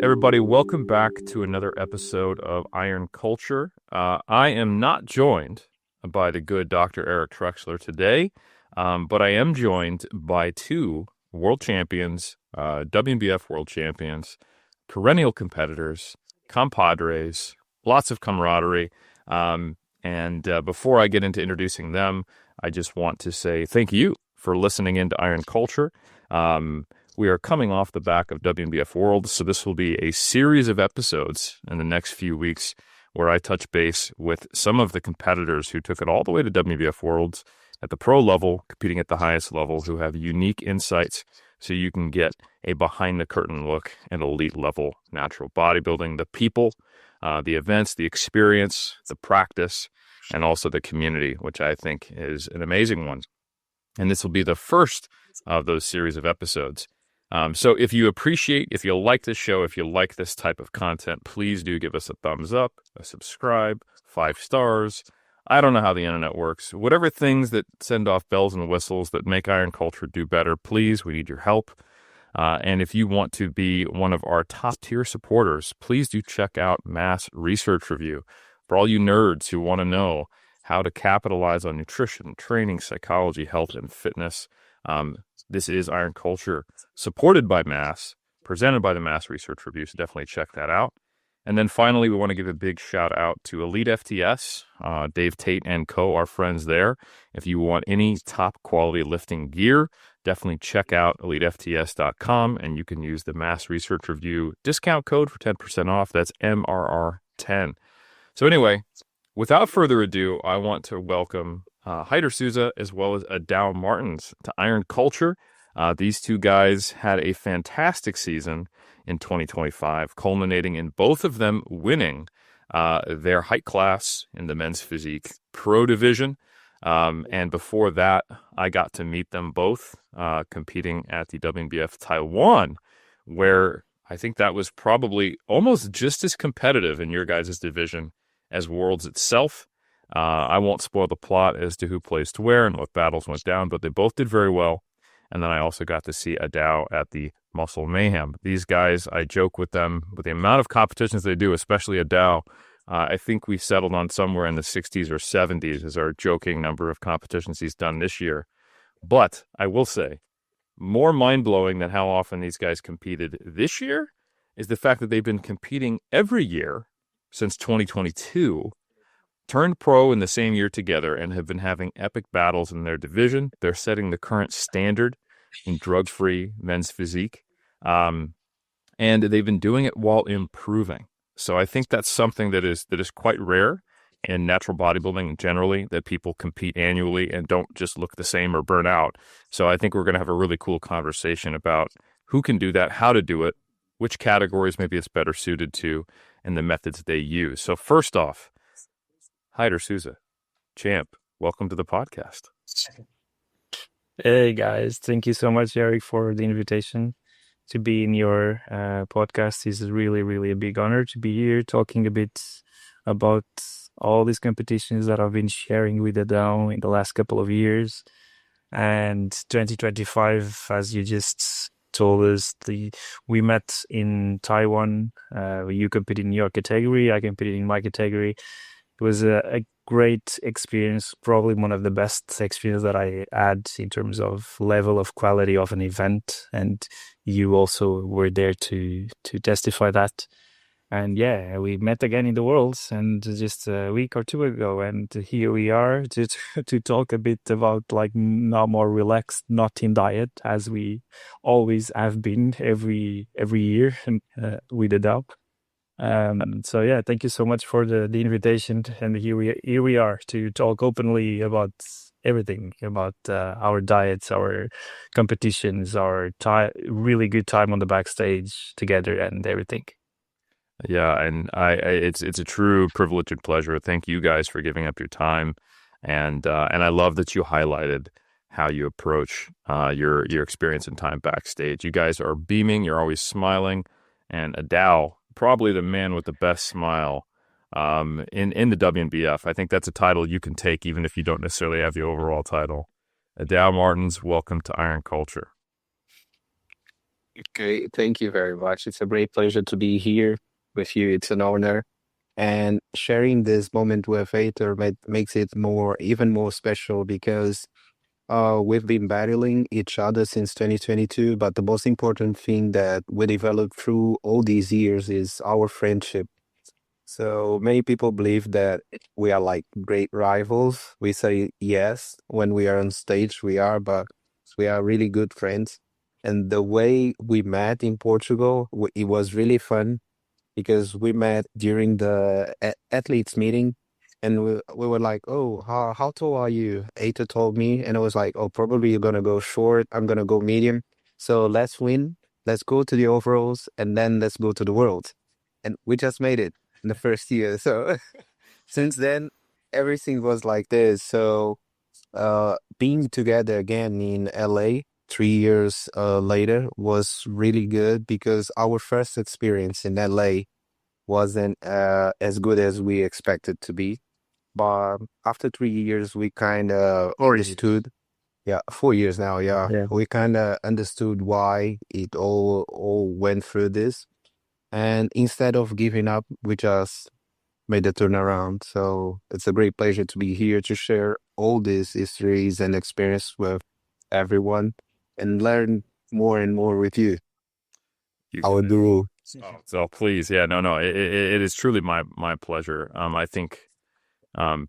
Everybody, welcome back to another episode of Iron Culture. I am not joined by the good Dr. Eric Trexler today, but I am joined by two world champions, WNBF world champions, perennial competitors, compadres, lots of camaraderie. And before I get into introducing them, I just want to say thank you for listening into Iron Culture. We are coming off the back of WNBF Worlds, so this will be a series of episodes in the next few weeks where I touch base with some of the competitors who took it all the way to WNBF Worlds at the pro level, competing at the highest level, who have unique insights so you can get a behind-the-curtain look at elite level natural bodybuilding, the people, the events, the experience, the practice, and also the community, which I think is an amazing one. And this will be the first of those series of episodes. So if you like this show, if you like this type of content, please do give us a thumbs up, a subscribe, 5 stars. I don't know how the internet works. Whatever things that send off bells and whistles that make Iron Culture do better, please, we need your help. And if you want to be one of our top tier supporters, please do check out Mass Research Review. For all you nerds who want to know how to capitalize on nutrition, training, psychology, health, and fitness, this is Iron Culture, supported by Mass, presented by the Mass Research Review, so definitely check that out. And then finally, we want to give a big shout out to Elite FTS, Dave Tate and co, our friends there. If you want any top quality lifting gear, definitely check out elitefts.com, and you can use the Mass Research Review discount code for 10% off. That's MRR10. So anyway, without further ado, I want to welcome Heitor Sousa as well as Adao Martins to Iron Culture. These two guys had a fantastic season in 2025, culminating in both of them winning their height class in the men's physique pro division. And before that, I got to meet them both competing at the WNBF Taiwan, where I think that was probably almost just as competitive in your guys' division as Worlds itself. I won't spoil the plot as to who placed where and what battles went down, but they both did very well. And then I also got to see Adao at the Muscle Mayhem. These guys, I joke with them, with the amount of competitions they do, especially Adao, I think we settled on somewhere in the 60s or 70s as our joking number of competitions he's done this year. But I will say, more mind-blowing than how often these guys competed this year is the fact that they've been competing every year since 2022, turned pro in the same year together, and have been having epic battles in their division. They're setting the current standard in drug-free men's physique. And they've been doing it while improving. So I think that's something that is quite rare in natural bodybuilding generally, that people compete annually and don't just look the same or burn out. So I think we're going to have a really cool conversation about who can do that, how to do it, which categories maybe it's better suited to, and the methods they use. So first off, Heitor Sousa, champ, welcome to the podcast. Hey guys, thank you so much, Eric, for the invitation to be in your podcast. It's really, really a big honor to be here talking a bit about all these competitions that I've been sharing with Adao in the last couple of years. And 2025, as you just told us, we met in Taiwan. You competed in your category, I competed in my category. It was a great experience, probably one of the best experiences that I had in terms of level of quality of an event. And you also were there to testify that. And yeah, we met again in the Worlds and just a week or two ago. And here we are to talk a bit about like now more relaxed, not in diet, as we always have been every year with Adao. So yeah, thank you so much for the invitation, and here we are to talk openly about everything, about our diets, our competitions, our really good time on the backstage together, and everything. Yeah, and it's a true privilege and pleasure. Thank you guys for giving up your time, and I love that you highlighted how you approach your experience and time backstage. You guys are beaming. You're always smiling, and Adao, probably the man with the best smile in the WNBF. I think that's a title you can take even if you don't necessarily have the overall title. Adao Martins, welcome to Iron Culture. Okay, thank you very much. It's a great pleasure to be here with you. It's an honor. And sharing this moment with Heitor makes it even more special because we've been battling each other since 2022. But the most important thing that we developed through all these years is our friendship. So many people believe that we are like great rivals. We say yes when we are on stage, we are, but we are really good friends. And the way we met in Portugal, it was really fun because we met during the athletes meeting, and we were like, "Oh, how tall are you?" Aita told me, and I was like, "Oh, probably you're gonna go short. I'm gonna go medium. So let's win. Let's go to the overalls, and then let's go to the world." And we just made it in the first year. So since then, everything was like this. So being together again in LA 3 years later was really good because our first experience in LA wasn't as good as we expected to be. But after 3 years, we kind of 4 years. understood. Yeah, 4 years now. Yeah, Yeah. we kind of understood why it all went through this, and instead of giving up, we just made a turnaround. So it's a great pleasure to be here to share all these histories and experience with everyone and learn more and more with you, You our guys. guru. Oh, so please, yeah, no, no, it is truly my pleasure. I think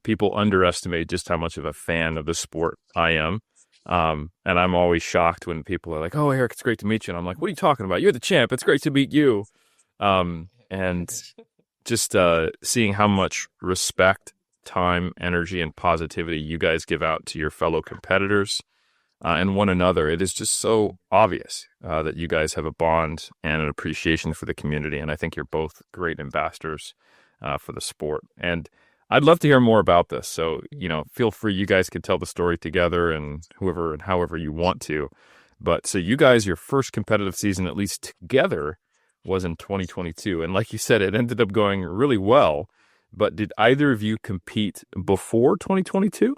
people underestimate just how much of a fan of the sport I am. And I'm always shocked when people are like, "Oh, Eric, it's great to meet you." And I'm like, "What are you talking about? You're the champ. It's great to meet you." And just seeing how much respect, time, energy, and positivity you guys give out to your fellow competitors and one another, it is just so obvious that you guys have a bond and an appreciation for the community. And I think you're both great ambassadors for the sport. And I'd love to hear more about this. So, feel free. You guys can tell the story together and whoever and however you want to. But so you guys, your first competitive season, at least together, was in 2022. And like you said, it ended up going really well. But did either of you compete before 2022?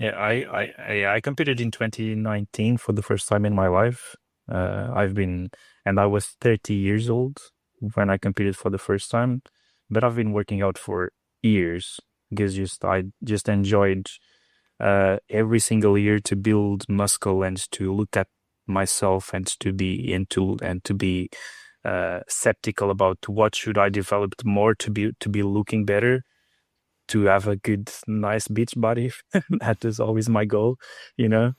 Yeah, I competed in 2019 for the first time in my life. And I was 30 years old when I competed for the first time, but I've been working out for years because I just enjoyed every single year to build muscle and to look at myself and to be into and to be skeptical about what should I develop more to be looking better, to have a good, nice beach body. That is always my goal, you know.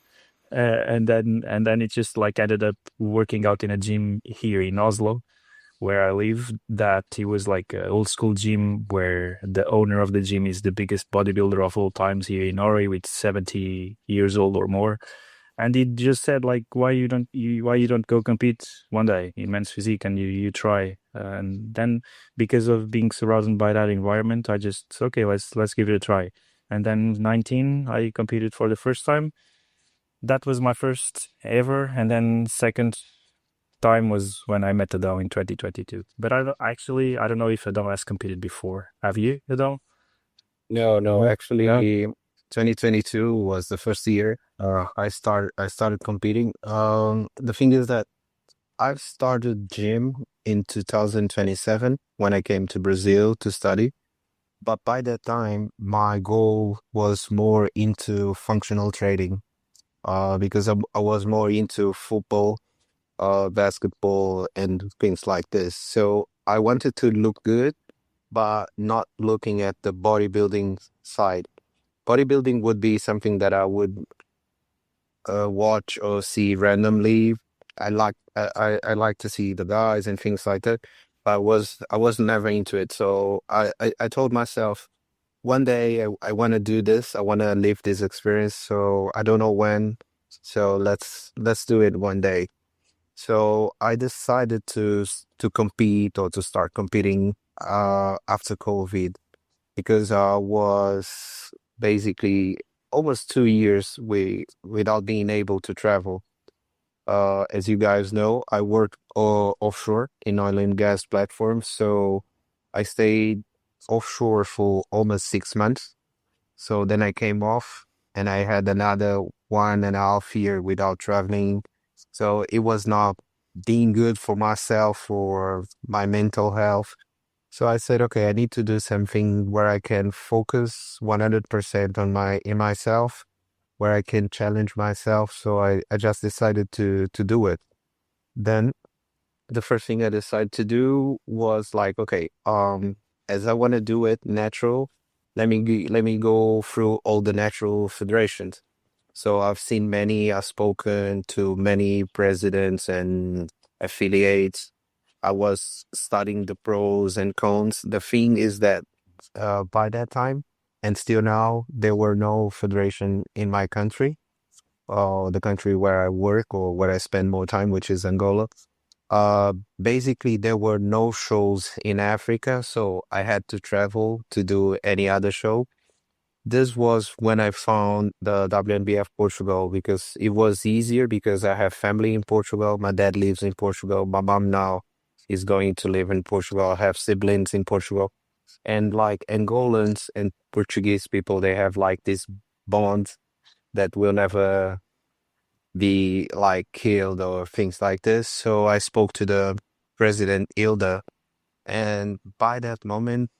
And then it just like ended up working out in a gym here in Oslo, where I live. That it was like an old school gym where the owner of the gym is the biggest bodybuilder of all times here in Norway, with 70 years old or more. And he just said like, why you don't go compete one day in men's physique, and you try. And then because of being surrounded by that environment, I just, okay, let's give it a try. And then 19, I competed for the first time. That was my first ever. And then second time was when I met Adao in 2022. But I don't know if Adao has competed before. Have you, Adao? No, no, No. No. actually, 2022 was the first year I started competing. The thing is that I've started gym in 2027 when I came to Brazil to study. But by that time, my goal was more into functional training, because I was more into football, basketball, and things like this. So I wanted to look good, but not looking at the bodybuilding side. Bodybuilding would be something that I would watch or see randomly. I like to see the guys and things like that. But I was never into it. So I told myself one day I want to do this. I want to live this experience. So I don't know when. So let's do it one day. So I decided to compete or to start competing after COVID because I was basically almost 2 years without being able to travel. As you guys know, I work offshore in oil and gas platforms, so I stayed offshore for almost 6 months. So then I came off and I had another 1.5 year without traveling. So it was not being good for myself or my mental health. So I said, okay, I need to do something where I can focus 100% on in myself, where I can challenge myself. So I just decided to do it. Then the first thing I decided to do was like, okay, as I want to do it natural, let me go through all the natural federations. So I've seen many, I've spoken to many presidents and affiliates. I was studying the pros and cons. The thing is that by that time, and still now, there were no federation in my country, the country where I work or where I spend more time, which is Angola. Basically, there were no shows in Africa, so I had to travel to do any other show. This was when I found the WNBF Portugal because it was easier because I have family in Portugal. My dad lives in Portugal. My mom now is going to live in Portugal. I have siblings in Portugal. And like Angolans and Portuguese people, they have like this bond that will never be like killed or things like this. So I spoke to the president, Ilda, and by that moment,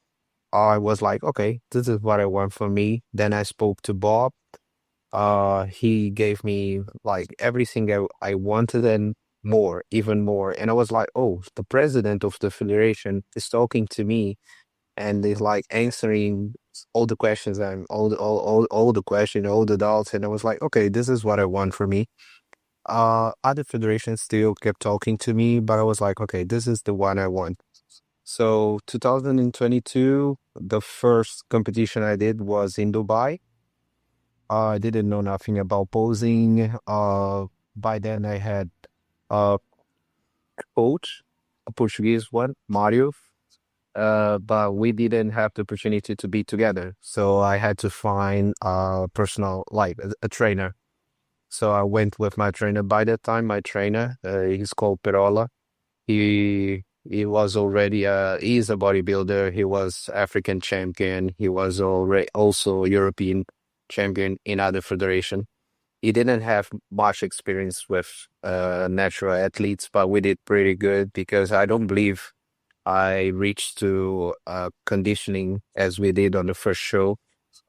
I was like, okay, this is what I want for me. Then I spoke to Bob. He gave me like everything I wanted and more, even more. And I was like, oh, the president of the federation is talking to me and is like answering all the questions and all the questions, all the doubts. And I was like, okay, this is what I want for me. Other federations still kept talking to me, but I was like, okay, this is the one I want. So 2022, the first competition I did was in Dubai. I didn't know nothing about posing. By then I had a coach, a Portuguese one, Mario. But we didn't have the opportunity to be together. So I had to find a personal, like a trainer. So I went with my trainer. By that time, my trainer, he's called Perola. He was already he's a bodybuilder. He was African champion. He was already also European champion in other federation. He didn't have much experience with natural athletes, but we did pretty good because I don't believe I reached to conditioning as we did on the first show.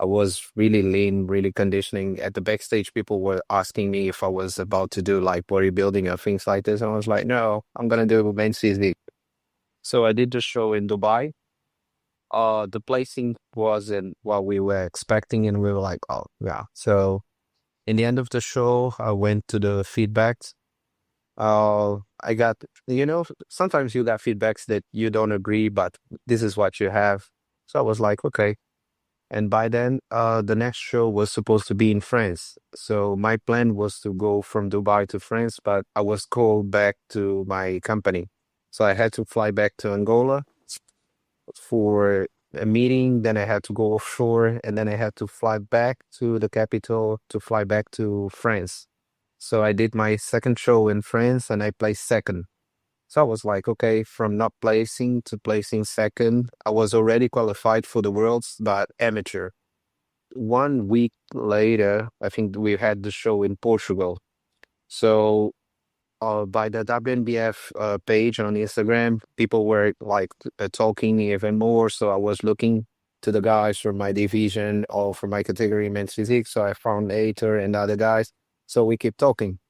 I was really lean, really conditioning. At the backstage, people were asking me if I was about to do like bodybuilding or things like this. And I was like, no, I'm going to do men's physique. So I did the show in Dubai. The placing wasn't what we were expecting. And we were like, oh, yeah. So in the end of the show, I went to the feedbacks. I got, sometimes you got feedbacks that you don't agree, but this is what you have. So I was like, okay. And by then, the next show was supposed to be in France. So my plan was to go from Dubai to France, but I was called back to my company. So I had to fly back to Angola for a meeting. Then I had to go offshore, and then I had to fly back to the capital to fly back to France. So I did my second show in France and I placed second. So I was like, okay, from not placing to placing second, I was already qualified for the Worlds, but amateur. 1 week later, I think we had the show in Portugal. So by the WNBF page on Instagram, people were like talking even more. So I was looking to the guys from my division or from my category men's physique. So I found Heitor and other guys. So we keep talking.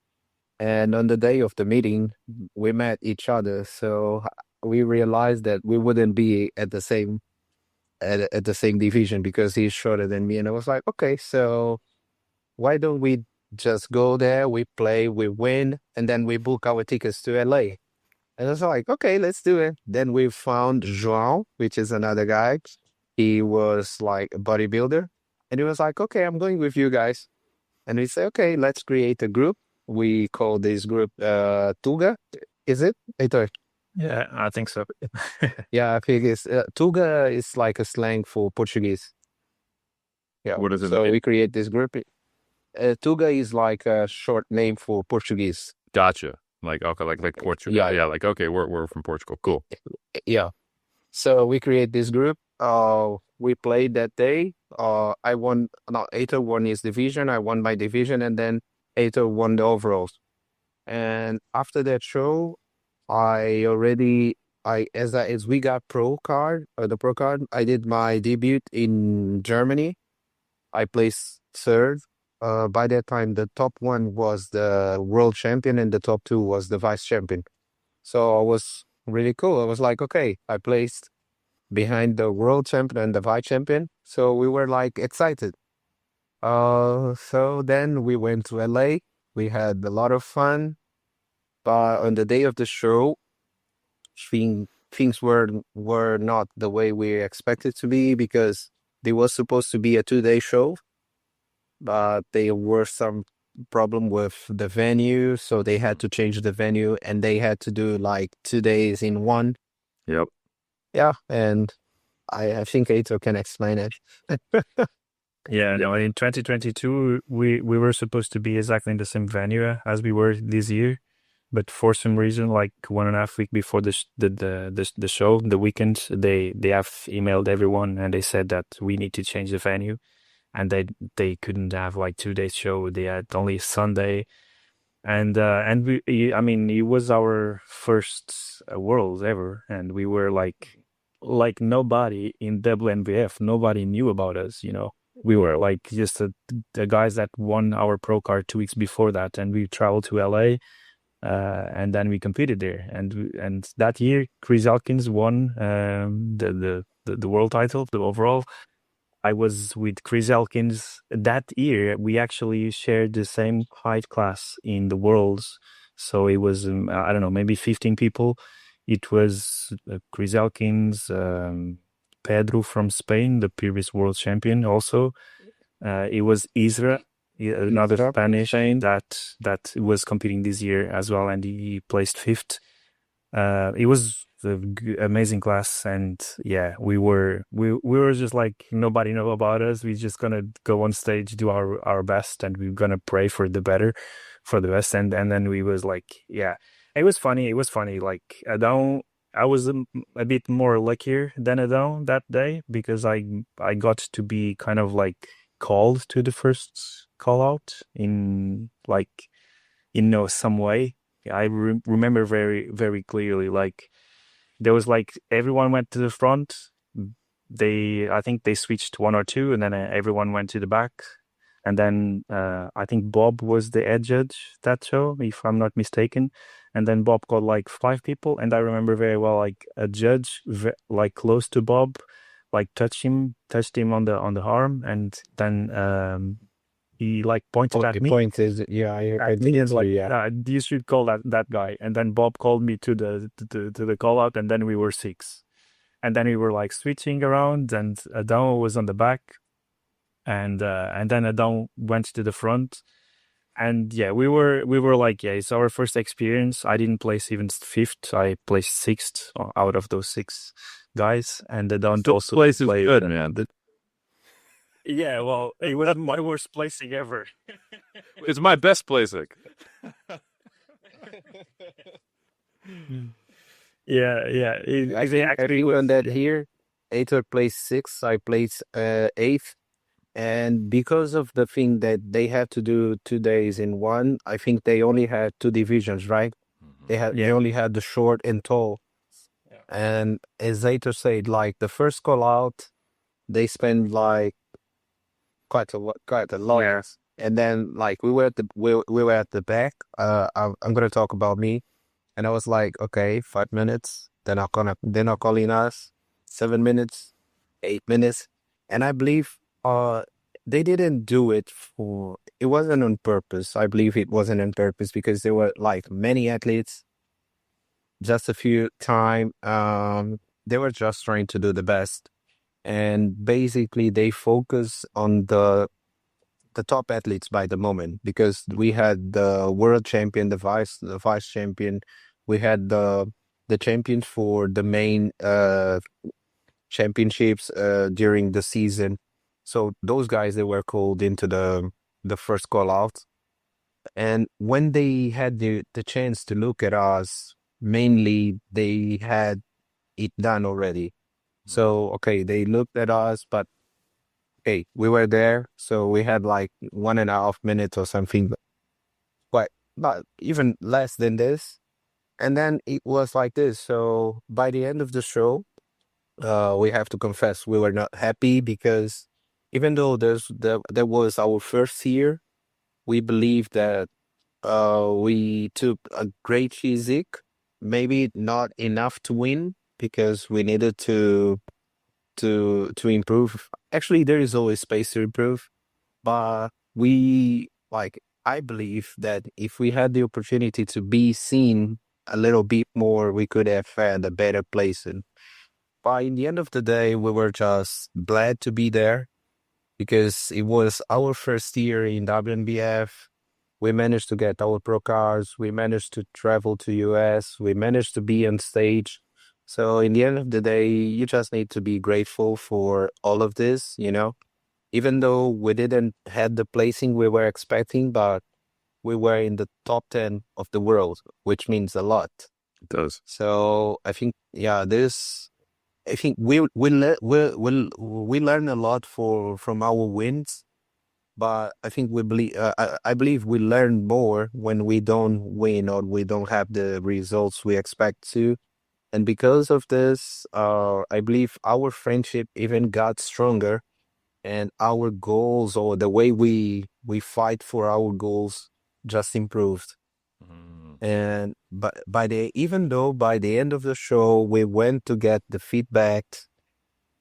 And on the day of the meeting, we met each other. So we realized that we wouldn't be at the same division because he's shorter than me. And I was like, okay, so why don't we just go there, we play, we win, and then we book our tickets to LA. And I was like, okay, let's do it. Then we found João, which is another guy. He was like a bodybuilder. And he was like, okay, I'm going with you guys. And we say, okay, let's create a group. We call this group Tuga. Is it, Heitor? Yeah, I think so. Yeah, I think it's Tuga is like a slang for Portuguese. Yeah. What is it? So we create this group. Tuga is like a short name for Portuguese. Gotcha. Like okay, like Portugal. Yeah. Like okay, we're from Portugal. Cool. Yeah. So we create this group. We played that day. I won. No, Heitor won his division. I won my division, and then Heitor won the overalls. And after that show, as we got the pro card, I did my debut in Germany. I placed third. By that time, the top one was the world champion, and the top two was the vice champion. So it was really cool. I was like, okay, I placed behind the world champion and the vice champion. So we were like excited. So then we went to LA. We had a lot of fun. But on the day of the show, things were not the way we expected to be, because there was supposed to be a 2-day show, but there were some problem with the venue, so they had to change the venue, and they had to do like 2 days in one. Yep. Yeah, and I think Aito can explain it. Yeah, no, in 2022, we were supposed to be exactly in the same venue as we were this year, but for some reason, like 1.5 week before the show, the weekend, they have emailed everyone and they said that we need to change the venue, and they couldn't have like 2 days show. They had only Sunday, and I mean, it was our first Worlds ever, and we were like nobody in WNBF, nobody knew about us, you know. We were like just the guys that won our pro card 2 weeks before that, and we traveled to LA, and then we competed there. And that year, Chris Elkins won the world title, the overall. I was with Chris Elkins that year. We actually shared the same height class in the Worlds, so it was I don't know, maybe 15 people. It was Chris Elkins, Pedro from Spain, the previous world champion. Also, it was Isra, another Spanish that was competing this year as well, and he placed fifth. It was an amazing class, and yeah, we were just like, nobody know about us. We're just gonna go on stage, do our best, and we're gonna pray for the best. And then we was like, yeah, it was funny. Like Adao, I was a bit more luckier than Adao that day, because I got to be kind of like called to the first call out in like, some way. I remember very, very clearly, like there was like everyone went to the front. I think they switched one or two, and then everyone went to the back. And then I think Bob was the head judge that show, if I'm not mistaken. And then Bob called like 5 people, and I remember very well, like a judge like close to Bob, like touched him on the arm, and then he like pointed at me. I Millions, like, yeah, you should call that guy. And then Bob called me to the call out, and then we were 6, and then we were like switching around, and Adao was on the back, and then Adao went to the front, and yeah, we were like, yeah, it's our first experience. I didn't place even 5th; I placed 6th out of those 6 guys, and Adao also place is good, man. Yeah, well, it was my worst placing ever. It's my best placing. Yeah. I agree on that here. Heitor placed 6th, I placed 8th. And because of the thing that they had to do 2 days in one, I think they only had 2 divisions, right? They only had the short and tall. Yeah. And as Heitor said, like the first call out, they spent like quite a lot. Yeah. And then like we were at the back. I'm gonna talk about me, and I was like, okay, 5 minutes. They're not calling us. 7 minutes, 8 minutes, and I believe they didn't do it it wasn't on purpose. I believe it wasn't on purpose, because there were like many athletes, just a few time. They were just trying to do the best. And basically they focus on the top athletes by the moment, because we had the world champion, the vice champion, we had the champions for the main championships during the season. So those guys, they were called into the first call out. And when they had the chance to look at us, mainly they had it done already. So, okay, they looked at us, but okay, we were there. So we had like 1.5 minutes or something, but even less than this. And then it was like this. So by the end of the show, we have to confess we were not happy because even though there was our first year, we believe that we took a great physique, maybe not enough to win because we needed to improve. Actually, there is always space to improve, but we like I believe that if we had the opportunity to be seen a little bit more, we could have had a better place. And but in the end of the day, we were just glad to be there because it was our first year in WNBF. We managed to get our pro cards. We managed to travel to US. We managed to be on stage. So in the end of the day, you just need to be grateful for all of this, even though we didn't had the placing we were expecting, but we were in the top 10 of the world, which means a lot. It does. So I think, I think we learn a lot from our wins, but I think I believe we learn more when we don't win or we don't have the results we expect to. And because of this, I believe our friendship even got stronger, and our goals or the way we fight for our goals just improved. And but even though by the end of the show we went to get the feedback,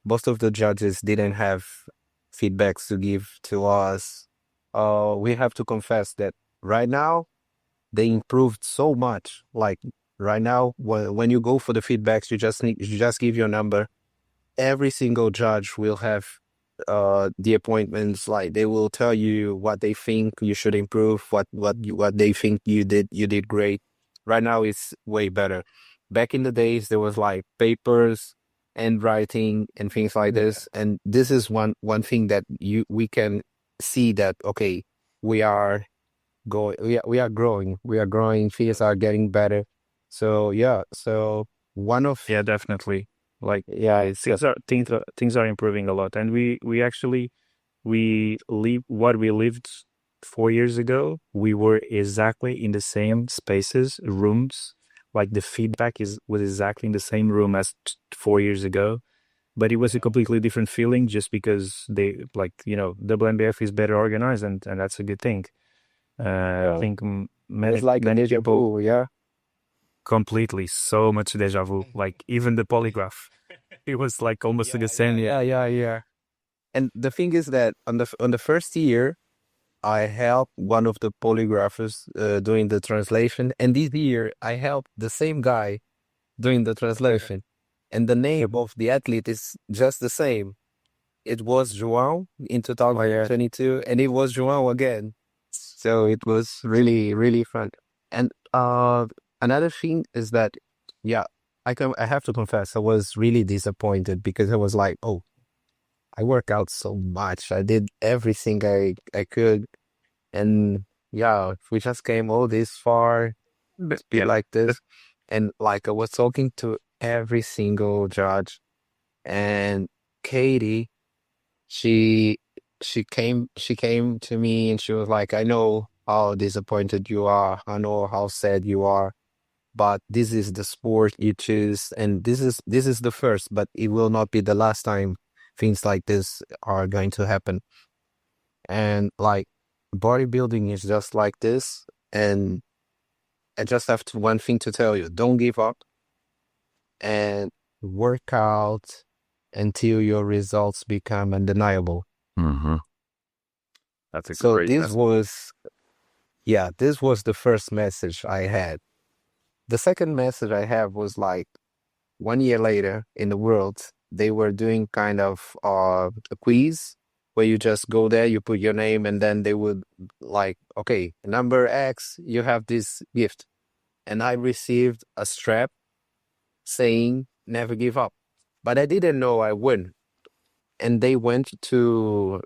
most of the judges didn't have feedbacks to give to us. We have to confess that right now they improved so much. Like right now, when you go for the feedbacks, you just give your number. Every single judge will have the appointments. Like they will tell you what they think you should improve, what they think you did great. Right now it's way better. Back in the days there was like papers and writing and things like this, and this is one thing that we can see that okay, we are we are growing, things are getting better. So one of Yeah, definitely. Like yeah things are improving a lot, and we actually we live what we lived 4 years ago. We were exactly in the same spaces, rooms. Like the feedback was exactly in the same room as 4 years ago, but it was a completely different feeling just because they WNBF is better organized, and that's a good thing. I think it's like many a deja people vu, yeah. completely so much deja vu. Like even the polygraph, it was like almost the same. Yeah. And the thing is that on the first year, I helped one of the polygraphers doing the translation, and this year I helped the same guy doing the translation, and the name of the athlete is just the same. It was João in 2022, and it was João again. So it was really, really fun. And another thing is that, yeah, I have to confess, I was really disappointed because I was like, oh, I work out so much. I did everything I could. And yeah, we just came all this far to be like this. And like I was talking to every single judge, and Katie, she she came to me and she was like, I know how disappointed you are. I know how sad you are, but this is the sport you choose, and this is the first, but it will not be the last time things like this are going to happen. And like bodybuilding is just like this, and I just have one thing to tell you: don't give up and work out until your results become undeniable. Mm-hmm. That's a So great. this was the first message I had. The second message I have was like 1 year later in the world, they were doing kind of a quiz where you just go there, you put your name, and then they would like, okay, number X, you have this gift. And I received a strap saying never give up. But I didn't know I won. And they went to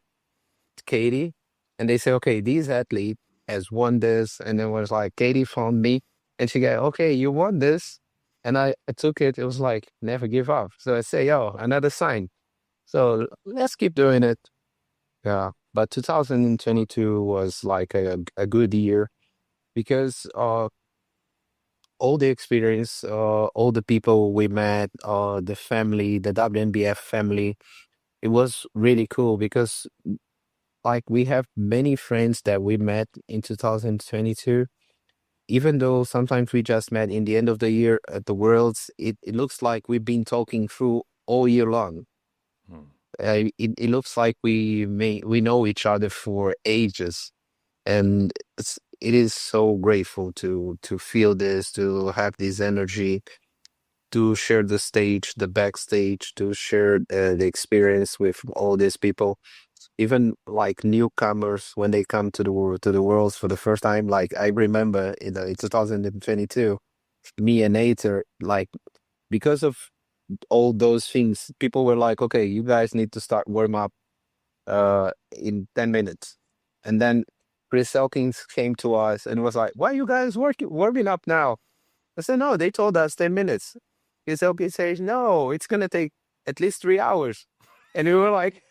Katie and they say, okay, this athlete has won this. And it was like, Katie found me and she go, okay, you won this. And I took it. It was like, never give up. So I say, oh, another sign. So let's keep doing it. Yeah. But 2022 was like a good year. because all the experience, all the people we met, the family, the WNBF family, it was really cool because like we have many friends that we met in 2022. Even though sometimes we just met in the end of the year at the Worlds, it looks like we've been talking through all year long. Hmm. It looks like we know each other for ages, and it is so grateful to feel this, to have this energy, to share the stage, the backstage, to share the experience with all these people. Even like newcomers when they come to the worlds for the first time. Like I remember in 2022, me and Ater, like because of all those things, people were like, "Okay, you guys need to start warm up in 10 minutes," and then Chris Elkins came to us and was like, "Why are you guys warming up now?" I said, "No, they told us 10 minutes." Chris Elkins says, "No, it's gonna take at least 3 hours," and we were like.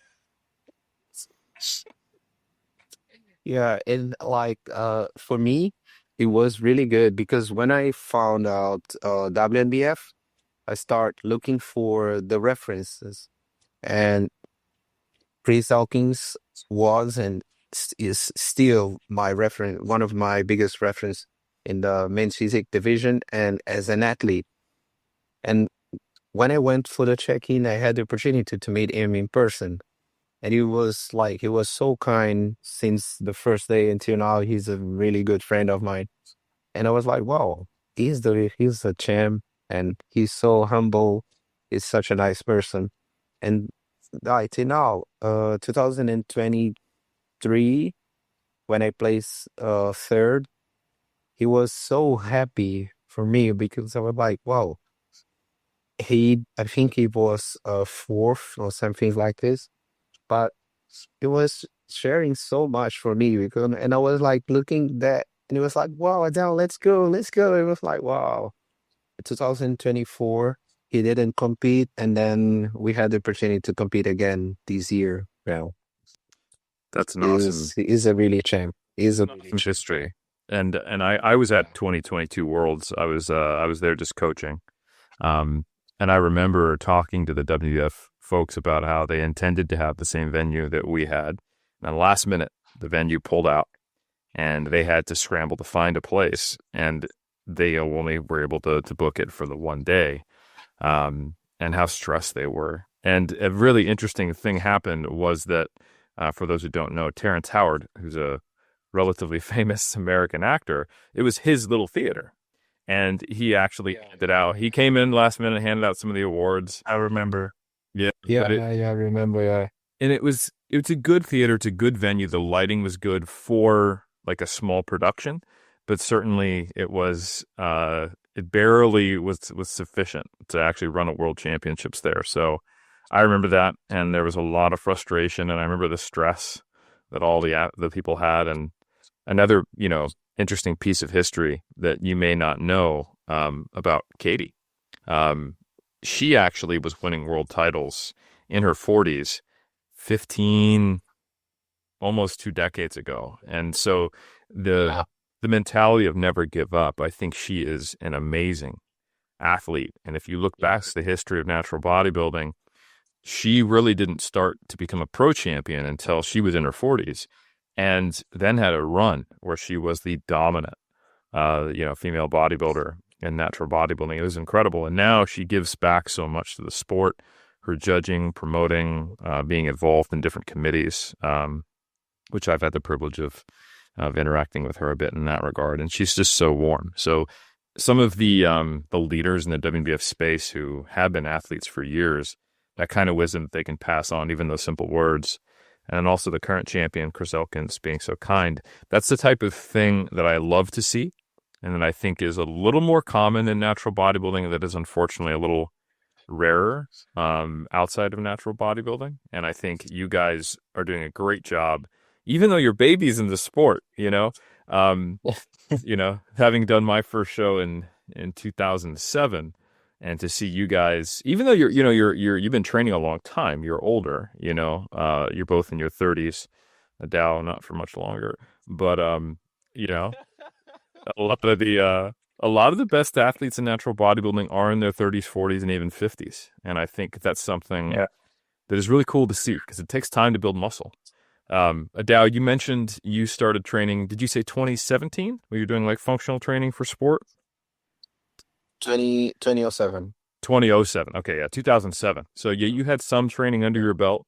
Yeah, and like for me, it was really good because when I found out WNBF, I start looking for the references, and Chris Hawkins was and is still my reference, one of my biggest reference in the men's physique division and as an athlete. And when I went for the check-in, I had the opportunity to meet him in person. And he was so kind since the first day until now. He's a really good friend of mine. And I was like, wow, he's the champ and he's so humble. He's such a nice person. And right till now, 2023, when I placed third, he was so happy for me because I was like, wow, I think he was fourth or something like this. But it was sharing so much for me because, and I was like looking that, and it was like, wow, Adele, let's go, let's go. It was like, wow. 2024, he didn't compete, and then we had the opportunity to compete again this year. Well, That's an awesome he's a really champ. He's a really champ. history. And I was at 2022 Worlds. I was there just coaching. And I remember talking to the WF folks about how they intended to have the same venue that we had. And last minute, the venue pulled out and they had to scramble to find a place. And they only were able to book it for the one day, and how stressed they were. And a really interesting thing happened was that, for those who don't know, Terrence Howard, who's a relatively famous American actor, it was his little theater. And he actually handed out, he came in last minute, handed out some of the awards. I remember. Yeah. Yeah, But I remember. Yeah, and it was a good theater, it's a good venue. The lighting was good for like a small production, but certainly it barely was sufficient to actually run at world championships there. So I remember that, and there was a lot of frustration, and I remember the stress that all the people had. And another, interesting piece of history that you may not know about Katie. She actually was winning world titles in her 40s, 15, almost 2 decades ago. And so the mentality of never give up, I think she is an amazing athlete. And if you look back to the history of natural bodybuilding, she really didn't start to become a pro champion until she was in her 40s, and then had a run where she was the dominant, female bodybuilder in natural bodybuilding. It was incredible. And now she gives back so much to the sport, her judging, promoting, being involved in different committees, which I've had the privilege of interacting with her a bit in that regard. And she's just so warm. So some of the leaders in the WNBF space who have been athletes for years, that kind of wisdom that they can pass on, even those simple words. And also the current champion, Chris Elkins, being so kind. That's the type of thing that I love to see, and that I think is a little more common in natural bodybuilding, that is unfortunately a little rarer outside of natural bodybuilding. And I think you guys are doing a great job, even though you're babies in the sport, having done my first show in 2007. And to see you guys, even though you've been training a long time, you're older, you're both in your 30s, Adao not for much longer, but A lot of the best athletes in natural bodybuilding are in their 30s, 40s, and even 50s. And I think that's something Yeah. that is really cool to see because it takes time to build muscle. Adao, you mentioned you started training. Did you say 2017? Were you doing like functional training for sport? 2007. 2007. Okay, yeah, 2007. So yeah, you had some training under your belt,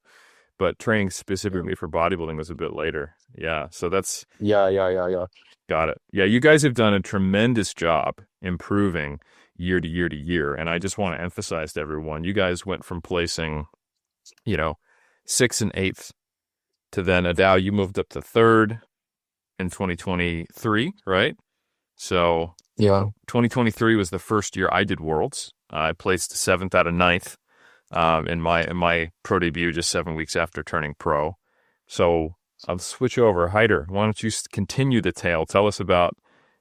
but training specifically for bodybuilding was a bit later. Yeah, so that's Yeah. got it. Yeah, you guys have done a tremendous job improving year to year to year, and I just want to emphasize to everyone, you guys went from placing, you know, sixth and eighth to then Adao, you moved up to third in 2023, right? So Yeah. 2023 was the first year I did Worlds. I placed seventh out of ninth in my pro debut just 7 weeks after turning pro. So I'll switch over. Heitor, why don't you continue the tale? Tell us about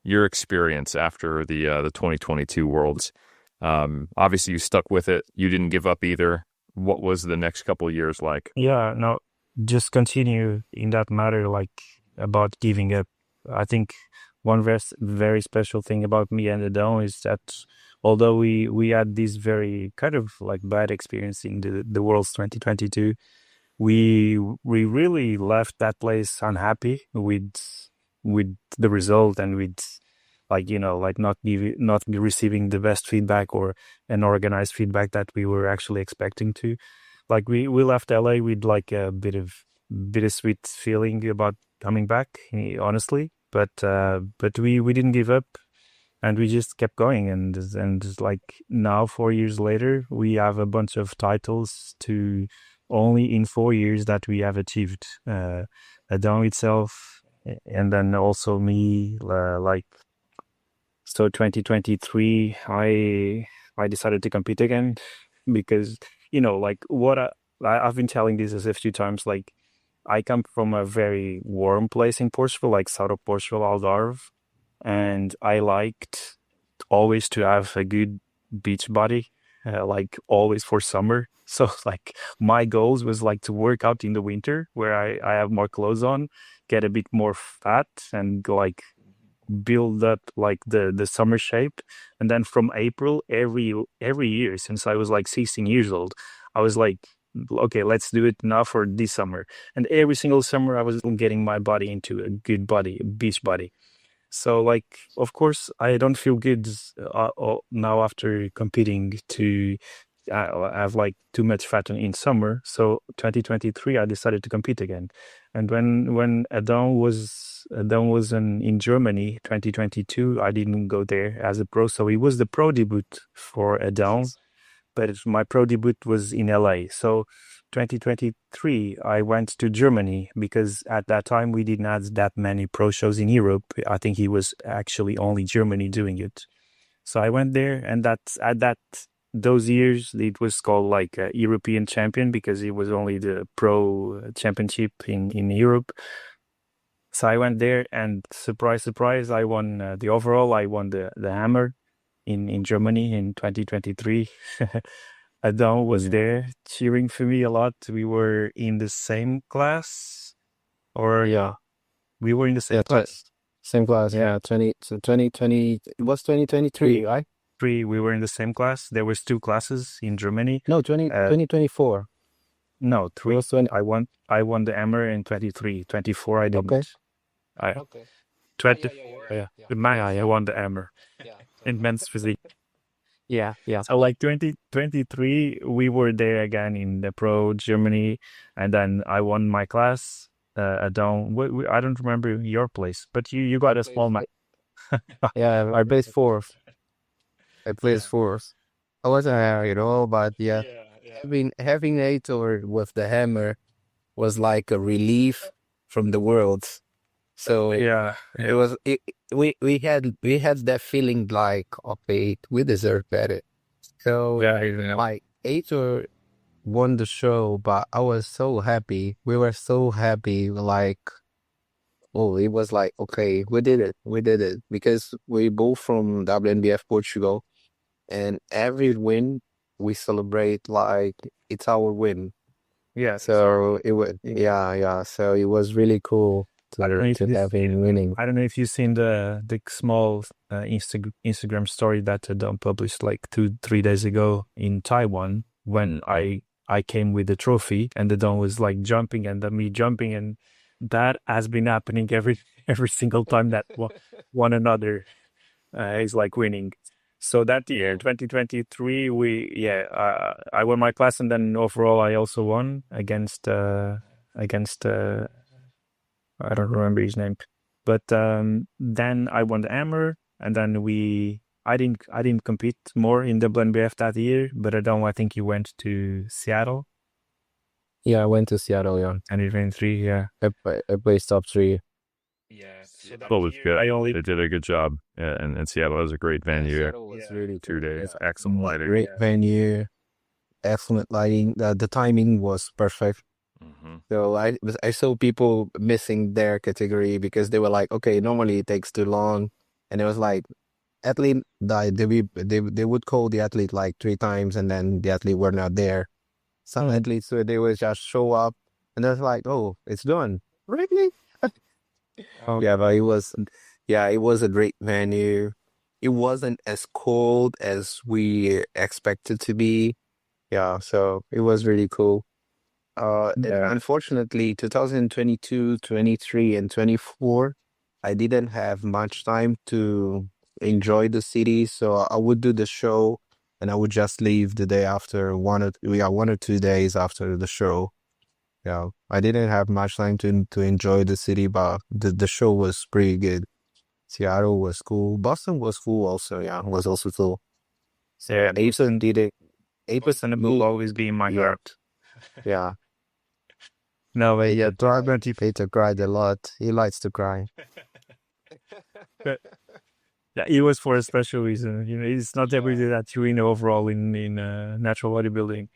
your experience after the 2022 Worlds. Obviously, you stuck with it. You didn't give up either. What was the next couple of years like? Yeah, no, just continue in that matter, like about giving up. I think one very special thing about me and Adão is that although we had this very kind of like bad experience in the Worlds 2022, we really left that place unhappy with the result and with like like not receiving the best feedback or an organized feedback that we were actually expecting to. Like we left LA with like a bit of bittersweet feeling about coming back, honestly. But we didn't give up and we just kept going and like now 4 years later we have a bunch of titles to only in 4 years that we have achieved. Adão itself and then also me like so 2023 I decided to compete again because like I've been telling this as a few times, like I come from a very warm place in Portugal, like south of Portugal, Algarve, and I liked always to have a good beach body, like always for summer. So like my goals was like to work out in the winter where I have more clothes on, get a bit more fat and like build up like the summer shape. And then from April every year since I was like 16 years old, I was like, okay, let's do it now for this summer. And every single summer I was getting my body into a good body, a beach body. So like, of course, I don't feel good now after competing to have like too much fat in summer. So 2023, I decided to compete again. And when Adão was in Germany, 2022, I didn't go there as a pro. So it was the pro debut for Adão, but my pro debut was in LA. So 2023, I went to Germany because at that time we didn't have that many pro shows in Europe. I think he was actually only Germany doing it. So I went there, and those years it was called like a European champion because it was only the pro championship in Europe. So I went there, and surprise, surprise, I won the overall. I won the hammer in Germany in 2023. Adão was there cheering for me a lot. We were in the same class, or Yeah. we were in the same class. Same class. Yeah. 2020. It was 2023, right? We were in the same class. There was two classes in Germany. No, 2024. No, It three. was 20. I won the hammer in 23. 24, I didn't. Okay. I Okay. 20. Yeah, I won the hammer in men's physique. Yeah. So like 2023, we were there again in the pro Germany, and then I won my class. Adão, I don't remember your place, but you got a small match. Yeah. I placed fourth. I placed fourth. I wasn't there, but yeah, having Heitor with the hammer was like a relief from the world. So Yeah, it was. We had that feeling like, okay, we deserve better. So yeah. like Heitor won the show, but I was so happy. We were so happy. Like, oh, it was like, okay, we did it because we both from WNBF Portugal. And every win we celebrate like it's our win. Yeah. So it was, yeah. So it was really cool. to have him winning. I don't know if you've seen the small Instagram story that Adao published like 2-3 days ago in Taiwan when I came with the trophy and Adao was like jumping and me jumping, and that has been happening every single time that one another is like winning. So that year, 2023, I won my class, and then overall I also won against I don't remember his name, but then I won the hammer, and then I didn't compete more in WNBF that year, but I think you went to Seattle. Yeah, I went to Seattle, yeah. 2023, yeah. I placed top 3. Yeah. Seattle was good. They did a good job, and Seattle has a great venue. Seattle was really 2 days, yeah. excellent lighting. Great venue, excellent lighting. The timing was perfect. Mm-hmm. So I saw people missing their category because they were like, okay, normally it takes too long, and it was like, athlete they would call the athlete like 3 times, and then the athlete were not there. Some athletes, so they would just show up, and they're like, oh, it's done. Really? Yeah, but it was a great venue. It wasn't as cold as we expected to be. Yeah, so it was really cool. Unfortunately, 2022, 23, and 24, I didn't have much time to enjoy the city. So I would do the show and I would just leave the day after, 1 or 2 days after the show. Yeah, I didn't have much time to enjoy the city, but the show was pretty good. Seattle was cool. Boston was cool also. Yeah, was also cool. So yeah, 8% will always be in my heart. Yeah. No, but yeah, Peter cried a lot. He likes to cry. But yeah, it was for a special reason. It's not every day that you win overall in natural bodybuilding.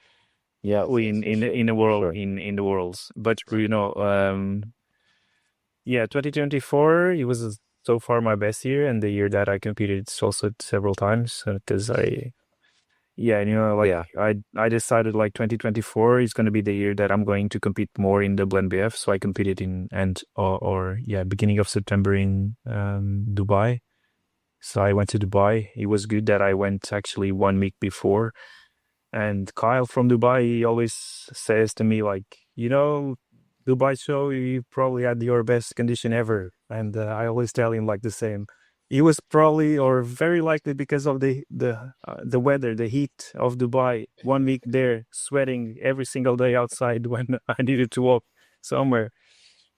Yeah, in the world, in the worlds. But 2024, it was so far my best year, and the year that I competed also several times because I decided like 2024 is going to be the year that I'm going to compete more in the WNBF. So I competed in beginning of September in Dubai. So I went to Dubai. It was good that I went actually 1 week before. And Kyle from Dubai, he always says to me like, Dubai show, you probably had your best condition ever. And I always tell him like the same. It was probably or very likely because of the weather, the heat of Dubai. 1 week there, sweating every single day outside when I needed to walk somewhere,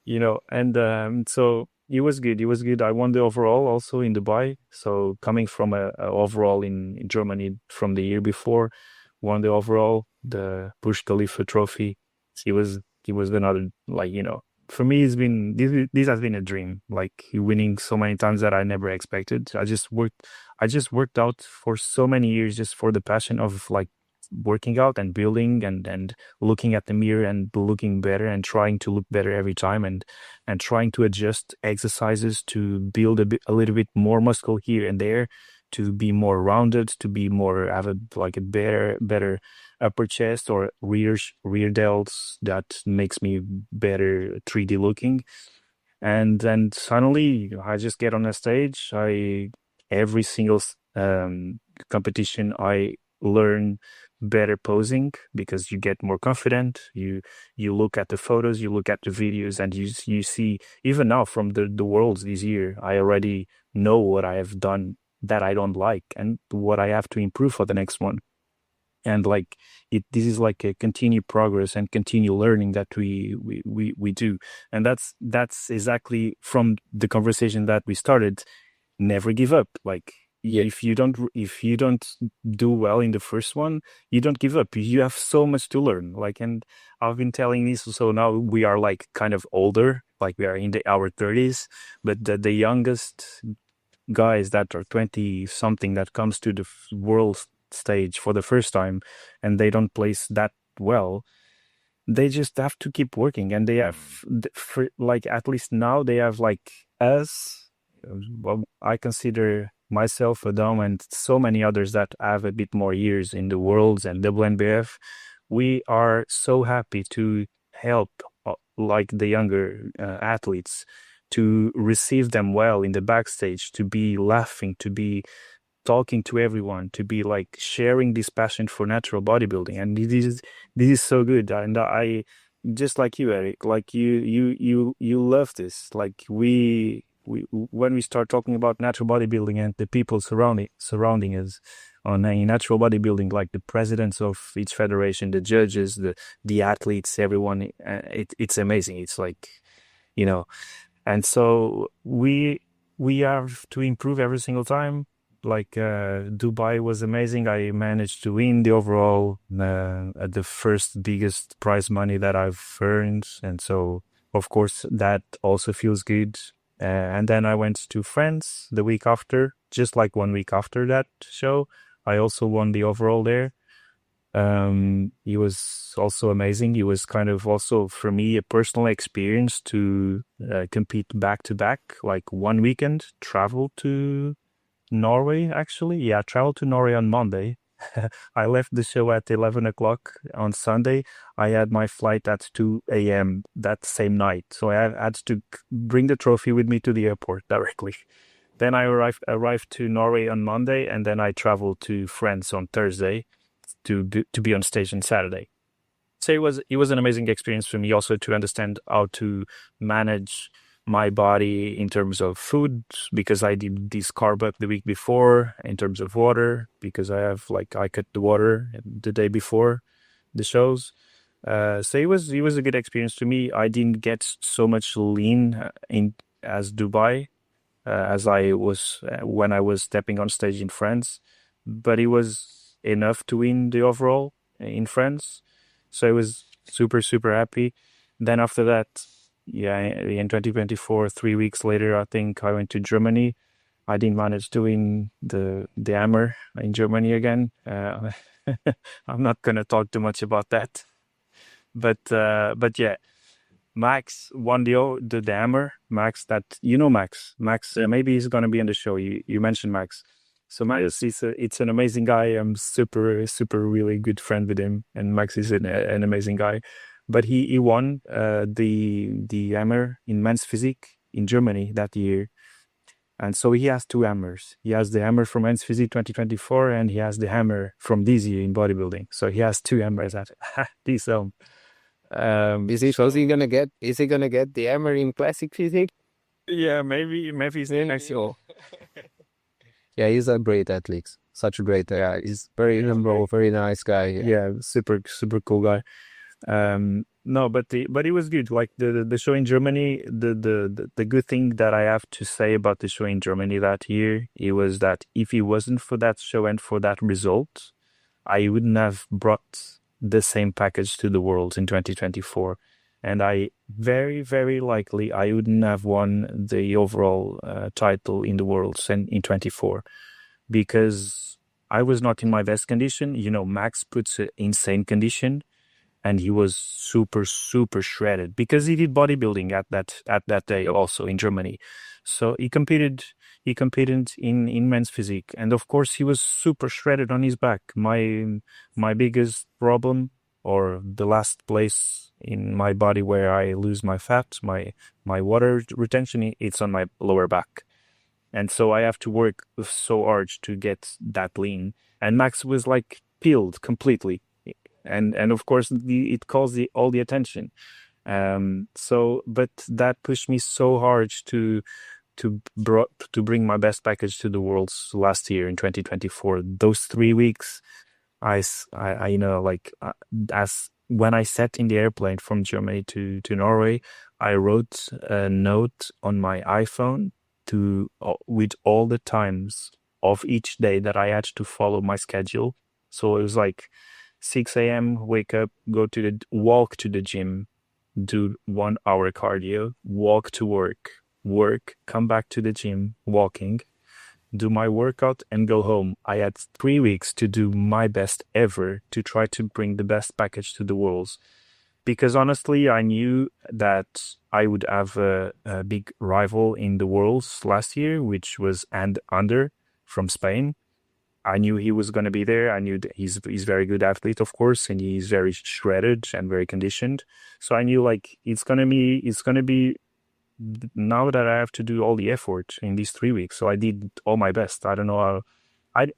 And so it was good. It was good. I won the overall also in Dubai. So coming from a overall in Germany from the year before, won the overall, the Burj Khalifa trophy. He was another, for me, this has been a dream, like winning so many times that I never expected. I just worked out for so many years just for the passion of like working out and building and looking at the mirror and looking better and trying to look better every time and trying to adjust exercises to build a little bit more muscle here and there, to be more rounded, to be more have a better upper chest or rear delts that makes me better 3D looking. And then suddenly I just get on a stage. Every single competition I learn better posing because you get more confident. You look at the photos, you look at the videos, and you see even now from the worlds this year, I already know what I have done that I don't like and what I have to improve for the next one. And this is like a continued progress and continue learning that we do. And that's exactly from the conversation that we started. Never give up. If you don't do well in the first one, you don't give up. You have so much to learn. And I've been telling this, so now we are like kind of older, like we are in our 30s, but the youngest guys that are 20 something that comes to the world stage for the first time and they don't place that well, they just have to keep working. And they have at least now they have us. Well, I consider myself, Adao, and so many others that have a bit more years in the worlds and WNBF. We are so happy to help like the younger athletes, to receive them well in the backstage, to be laughing, to be talking to everyone, to be like sharing this passion for natural bodybuilding. And this is so good. And I just like you, Eric, like you love this. Like we when we start talking about natural bodybuilding and the people surrounding us on a natural bodybuilding, like the presidents of each federation, the judges, the athletes, everyone, it's amazing. It's like, you know, and so we have to improve every single time. Like Dubai was amazing. I managed to win the overall at the first biggest prize money that I've earned, and so of course that also feels good. And then I went to France the week after, just like 1 week after that show. I also won the overall there. It was also amazing. It was kind of also for me a personal experience to compete back to back, like one weekend, travel to Norway, actually. Yeah, I traveled to Norway on Monday. I left the show at 11 o'clock on Sunday. I had my flight at 2 a.m. that same night. So I had to bring the trophy with me to the airport directly. Then I arrived to Norway on Monday, and then I traveled to France on Thursday to be on stage on Saturday. So it was an amazing experience for me also to understand how to manage my body in terms of food, because I did this carb up the week before, in terms of water, because I cut the water the day before the shows. So it was a good experience to me. I didn't get so much lean in as Dubai as I was when I was stepping on stage in France, but it was enough to win the overall in France. So I was super happy. Then after that, yeah, in 2024, 3 weeks later, I think I went to Germany. I didn't manage to win the hammer in Germany again. I'm not gonna talk too much about that, but yeah, Max won the hammer. Max, that you know Max. Max, maybe he's gonna be on the show. You mentioned Max. So Max, it's an amazing guy. I'm super really good friend with him, and Max is an amazing guy. But he won the hammer in men's physique in Germany that year, and so he has two hammers. He has the hammer from men's physique 2024, and he has the hammer from this year in bodybuilding. So he has two hammers at this Is he supposed gonna get? Is he gonna get the hammer in classic physique? Yeah, maybe he's next year. Yeah, he's a great athlete. Such a great guy. He's very humble, very nice guy. Yeah, super cool guy. No, but it was good. Like the show in Germany, the good thing that I have to say about the show in Germany that year, it was that if it wasn't for that show and for that result, I wouldn't have brought the same package to the Worlds in 2024. And I very likely I wouldn't have won the overall title in the Worlds in 24, because I was not in my best condition. You know, Max puts an insane condition, and he was super shredded because he did bodybuilding at that day also in Germany. So he competed in men's physique, and of course he was super shredded on his back. My biggest problem, or the last place in my body where I lose my fat, my water retention, it's on my lower back. And so I have to work so hard to get that lean. And Max was like peeled completely. And of course it calls all the attention. But that pushed me so hard to bring my best package to the Worlds last year in 2024. Those 3 weeks, I as when I sat in the airplane from Germany to Norway, I wrote a note on my iPhone with all the times of each day that I had to follow my schedule. So it was like 6 a.m. wake up, walk to the gym, do 1 hour cardio, walk to work, come back to the gym, walking, do my workout, and go home. I had 3 weeks to do my best ever to try to bring the best package to the Worlds. Because honestly, I knew that I would have a big rival in the Worlds last year, which was Under from Spain. I knew he was going to be there. I knew that he's very good athlete, of course, and he's very shredded and very conditioned. So I knew like it's gonna be now that I have to do all the effort in these 3 weeks. So I did all my best. I don't know how.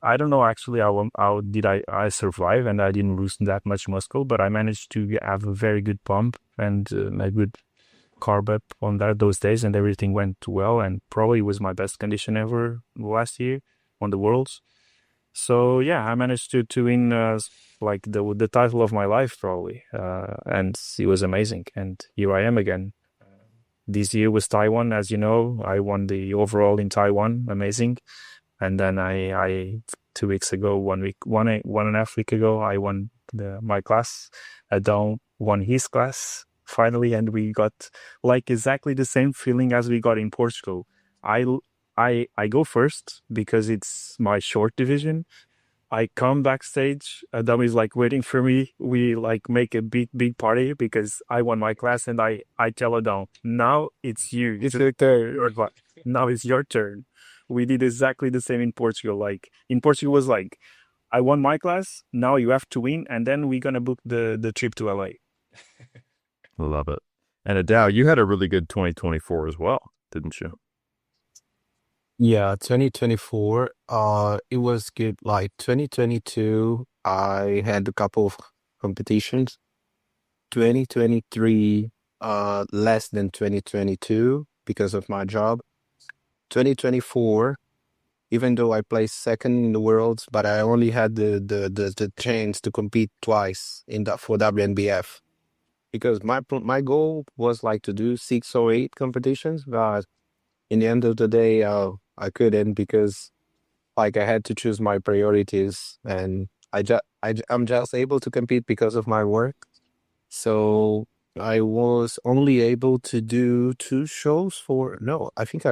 I don't know actually how did I survive, and I didn't lose that much muscle, but I managed to have a very good pump and a good carb up on those days, and everything went well, and probably was my best condition ever last year on the Worlds. So yeah, I managed to win like the title of my life probably, and it was amazing. And here I am again. This year was Taiwan, as you know. I won the overall in Taiwan, amazing. And then I 2 weeks ago, 1 week, 1.5 week ago, I won my class. Adao won his class finally, and we got like exactly the same feeling as we got in Portugal. I go first because it's my short division. I come backstage, Adam is like waiting for me. We like make a big party because I won my class, and I tell Adam, now it's you. It's your turn. Now it's your turn. We did exactly the same in Portugal. Like in Portugal was like, I won my class, now you have to win, and then we're gonna book the trip to LA. Love it. And Adao, you had a really good 2024 as well, didn't you? Yeah, 2024, it was good. Like 2022, I had a couple of competitions. 2023, less than 2022 because of my job. 2024, even though I placed second in the worlds, but I only had the chance to compete twice for WNBF because my goal was like to do 6 or 8 competitions, but in the end of the day, I couldn't because like I had to choose my priorities, and I'm just able to compete because of my work. So I was only able to do 2 shows I think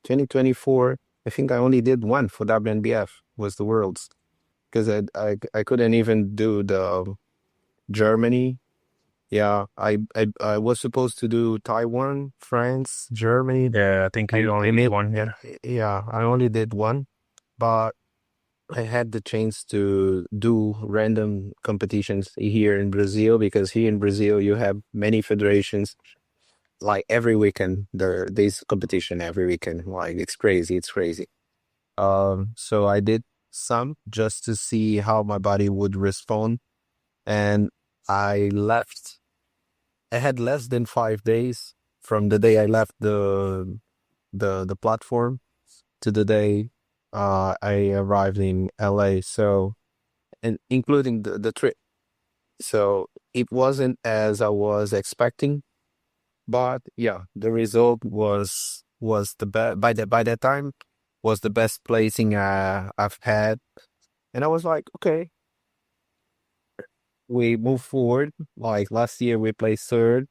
2024, I think I only did one for WNBF, was the Worlds, because I couldn't even do the Germany. Yeah, I was supposed to do Taiwan, France, Germany. Yeah, I think you only need one. Yeah. Yeah, I only did one, but I had the chance to do random competitions here in Brazil, because here in Brazil you have many federations. Like every weekend there's competition every weekend. Like it's crazy, it's crazy. So I did some just to see how my body would respond, and I left. I had less than 5 days from the day I left the platform to the day I arrived in LA. So, and including the trip. So it wasn't as I was expecting, but yeah, the result was the best by that time, was the best placing I've had, and I was like, okay, we move forward. Like last year we placed third,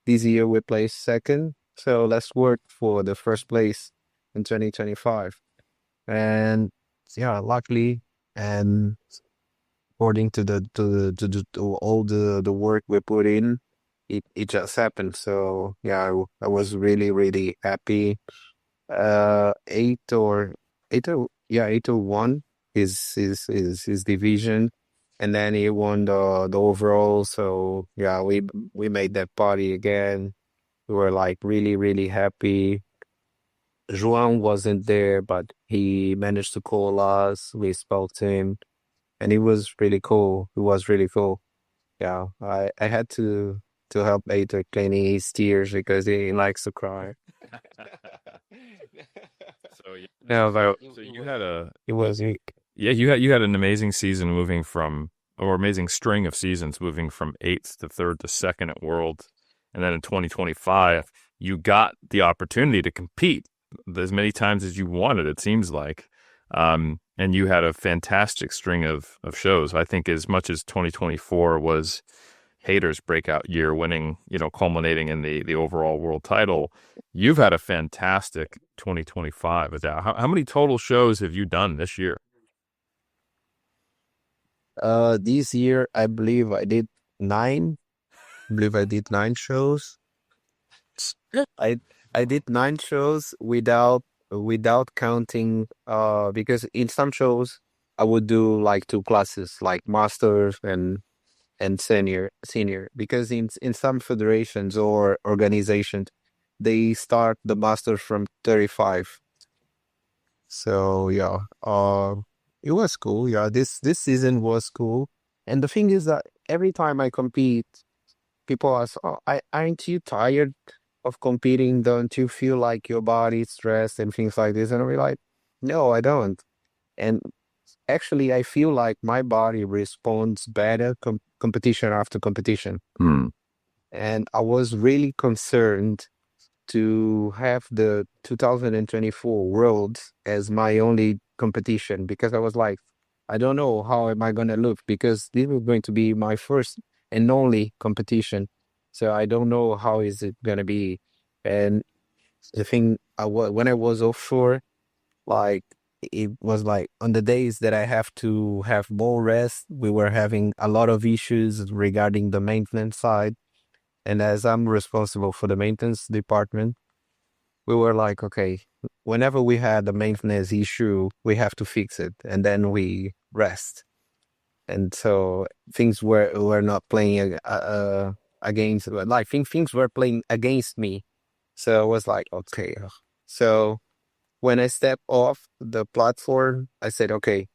this year we placed second, so let's work for the first place in 2025. And yeah, luckily, and according to all the work we put in, it just happened. So yeah, I was really happy. Heitor won his division, and then he won the overall. So yeah, we made that party again. We were like really happy. João wasn't there, but he managed to call us. We spoke to him, and it was really cool. It was really cool. Yeah, I had to help Heitor cleaning his tears because he likes to cry. So yeah, Yeah, but so you had a it was you had an amazing season moving from, or amazing string of seasons moving from 8th to 3rd to 2nd at World, and then in 2025 you got the opportunity to compete as many times as you wanted, it seems like. And you had a fantastic string of shows. I think as much as 2024 was Heitor's breakout year, winning, culminating in the overall world title, you've had a fantastic 2025. Adao. How many total shows have you done this year? This year I believe I did 9. I believe I did 9 shows. I I did 9 shows without without counting, because in some shows I would do like two classes, like masters and senior, because in some federations or organizations they start the masters from 35. So yeah, it was cool. Yeah, this season was cool. And the thing is that every time I compete, people ask, "Oh, aren't you tired of competing? Don't you feel like your body's stressed and things like this?" And I'm like, "No, I don't." And actually, I feel like my body responds better competition after competition. Hmm. And I was really concerned to have the 2024 Worlds as my only competition, because I was like, I don't know how am I going to look, because this was going to be my first and only competition. So I don't know how is it going to be. And the thing, when I was offshore, like it was like on the days that I have to have more rest, we were having a lot of issues regarding the maintenance side. And as I'm responsible for the maintenance department, we were like, okay, whenever we had a maintenance issue, we have to fix it, and then we rest. And so things were not playing against, like things were playing against me. So I was like, okay. So when I stepped off the platform, I said, okay,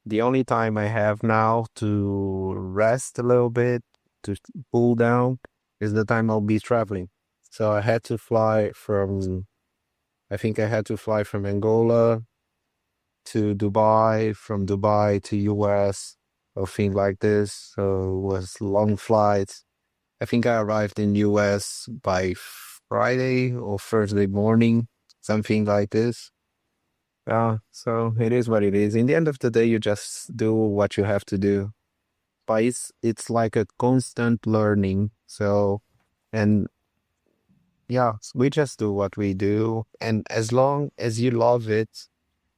the only time I have now to rest a little bit, to cool down, is the time I'll be traveling. So I had to fly from, I think I had to fly from Angola to Dubai, from Dubai to US, or thing like this. So it was long flights. I think I arrived in US by Friday or Thursday morning, something like this. So it is what it is. In the end of the day, you just do what you have to do. But it's like a constant learning. So, and yeah, we just do what we do. And as long as you love it,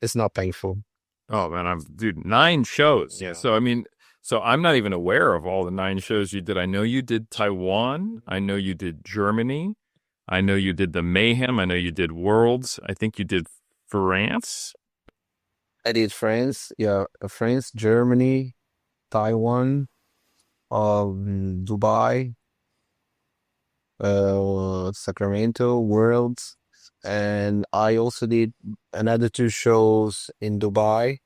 it's not painful. Oh man, dude, 9 shows. Yeah. So I mean, so I'm not even aware of all the 9 shows you did. I know you did Taiwan. I know you did Germany. I know you did the Mayhem. I know you did Worlds. I think you did France. I did France, France, Germany, Taiwan, Dubai, Sacramento, Worlds, and I also did another 2 shows in Dubai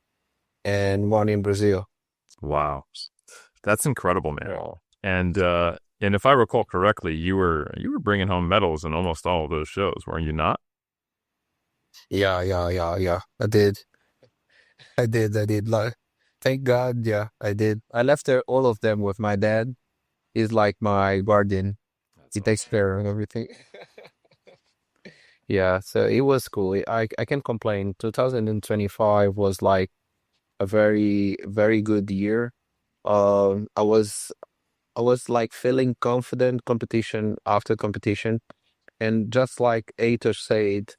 and one in Brazil. Wow, that's incredible, man. Yeah. And if I recall correctly, you were bringing home medals in almost all of those shows, were you not? Yeah. I did. I did. Like, thank God, yeah, I did. I left all of them with my dad. He's like my guardian. That's He takes care of everything. Yeah, so it was cool. I can't complain. 2025 was like a very, very good year. I was like feeling confident competition after competition. And just like Heitor said,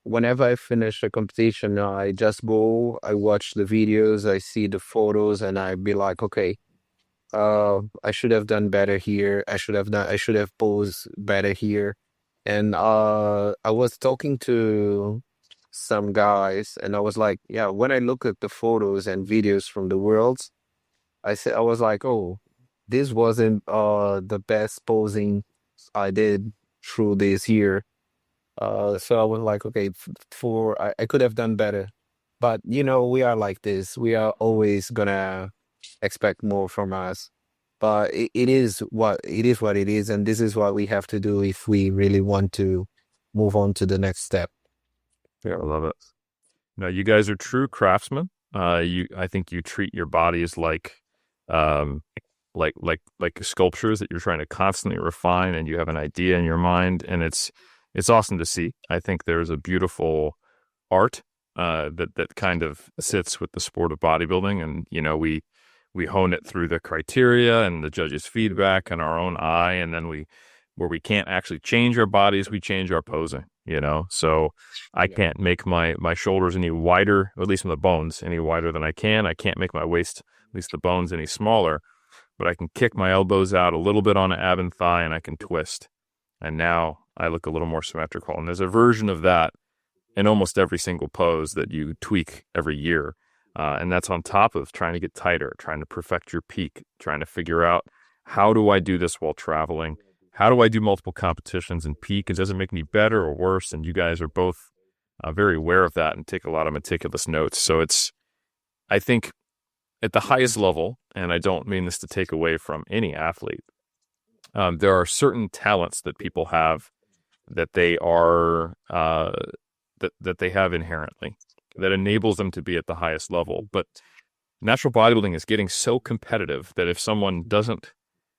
whenever I finish a competition, I just go, I watch the videos, I see the photos, and I be like, okay, I should have done better here. I should have posed better here. And I was talking to some guys, and I was like, yeah, when I look at the photos and videos from the worlds, I was like, oh, this wasn't the best posing I did through this year. So I was like, okay, I could have done better. But we are like this. We are always gonna expect more from us. But it is what it is, and this is what we have to do if we really want to move on to the next step. I love it. No, you guys are true craftsmen. I think you treat your bodies um, like sculptures that you're trying to constantly refine, and you have an idea in your mind, and it's awesome to see. I think there's a beautiful art that kind of sits with the sport of bodybuilding, and we hone it through the criteria and the judges' feedback and our own eye, and then where we can't actually change our bodies, we change our posing. So I can't make my shoulders any wider, or at least from the bones, any wider than I can. I can't make my waist, at least the bones, any smaller, but I can kick my elbows out a little bit on an ab and thigh, and I can twist. And now I look a little more symmetrical. And there's a version of that in almost every single pose that you tweak every year. And that's on top of trying to get tighter, trying to perfect your peak, trying to figure out, how do I do this while traveling? How do I do multiple competitions and peak? It doesn't make me better or worse. And you guys are both very aware of that and take a lot of meticulous notes. So I think at the highest level, and I don't mean this to take away from any athlete, there are certain talents that people have that they are that they have inherently that enables them to be at the highest level. But natural bodybuilding is getting so competitive that if someone doesn't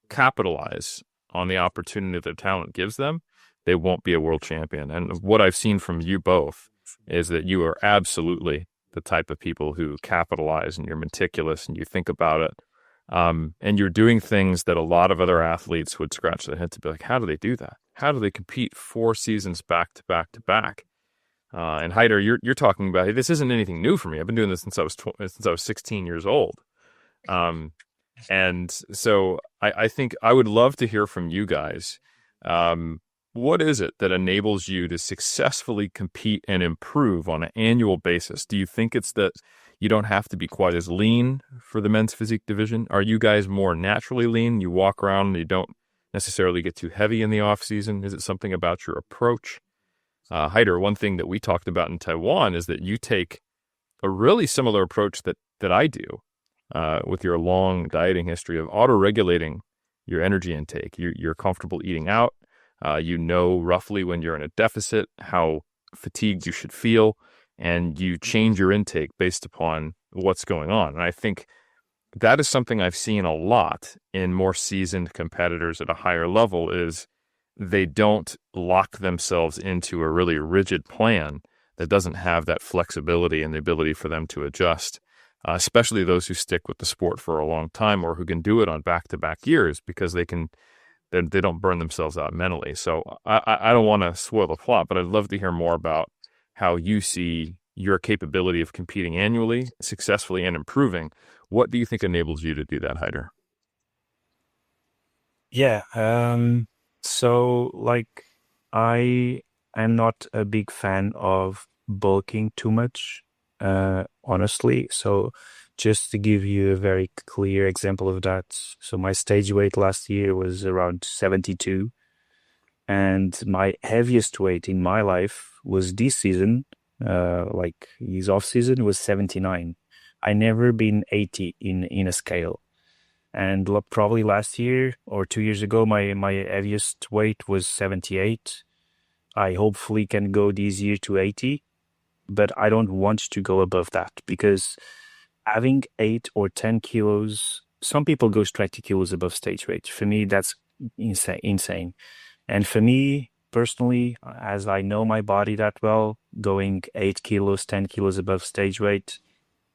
capitalize on the opportunity their talent gives them, they won't be a world champion. And what I've seen from you both is that you are absolutely the type of people who capitalize, and you're meticulous and you think about it. And you're doing things that a lot of other athletes would scratch their head to be like, how do they do that? How do they compete 4 seasons back to back to back? And Heitor, you're talking about, hey, this isn't anything new for me. I've been doing this since I was 16 years old. And so I think I would love to hear from you guys. What is it that enables you to successfully compete and improve on an annual basis? Do you think it's that you don't have to be quite as lean for the men's physique division? Are you guys more naturally lean? You walk around and you don't necessarily get too heavy in the off season? Is it something about your approach? Heitor, one thing that we talked about in Taiwan is that you take a really similar approach that I do with your long dieting history of auto-regulating your energy intake. You're comfortable eating out. You know roughly when you're in a deficit, how fatigued you should feel, and you change your intake based upon what's going on. And I think that is something I've seen a lot in more seasoned competitors at a higher level, is they don't lock themselves into a really rigid plan that doesn't have that flexibility and the ability for them to adjust, especially those who stick with the sport for a long time or who can do it on back-to-back years, because they don't burn themselves out mentally. So I don't want to spoil the plot, but I'd love to hear more about how you see your capability of competing annually, successfully, and improving. What do you think enables you to do that, Heitor? Yeah. So like, I am not a big fan of bulking too much, honestly. So just to give you a very clear example of that. So my stage weight last year was around 72. And my heaviest weight in my life was this season, like his off season, was 79. I never been 80 in a scale. And probably last year or 2 years ago, my heaviest weight was 78. I hopefully can go this year to 80, but I don't want to go above that, because having 8 or 10 kilos, some people go straight to kilos above stage weight. For me, that's insane. And for me personally, as I know my body that well, going 8 kilos, 10 kilos above stage weight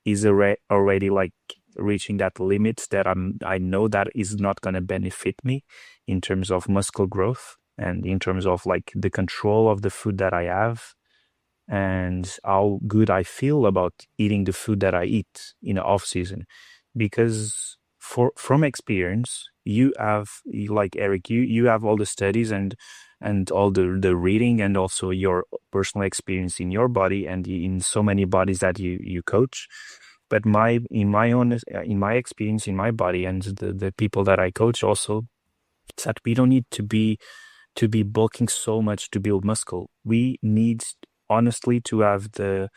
is already like reaching that limit that I know that is not going to benefit me in terms of muscle growth and in terms of like the control of the food that I have and how good I feel about eating the food that I eat in the off season. Because from experience, you have, like Eric, you have all the studies and all the reading and also your personal experience in your body and in so many bodies that you coach. But in my experience in my body and the people that I coach also, it's that we don't need to be bulking so much to build muscle. We need honestly to have the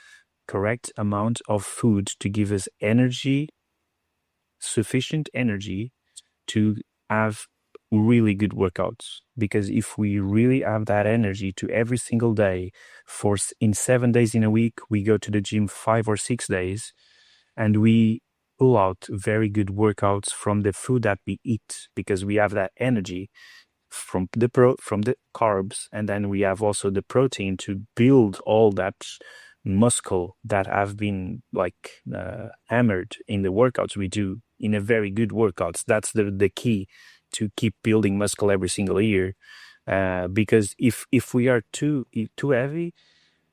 correct amount of food to give us energy, sufficient energy to have really good workouts. Because if we really have that energy to every single day, in 7 days in a week, we go to the gym 5 or 6 days, and we pull out very good workouts from the food that we eat, because we have that energy from the carbs, and then we have also the protein to build all that muscle that have been like hammered in the workouts we do in a very good workouts. That's the key to keep building muscle every single year. Because if we are too heavy,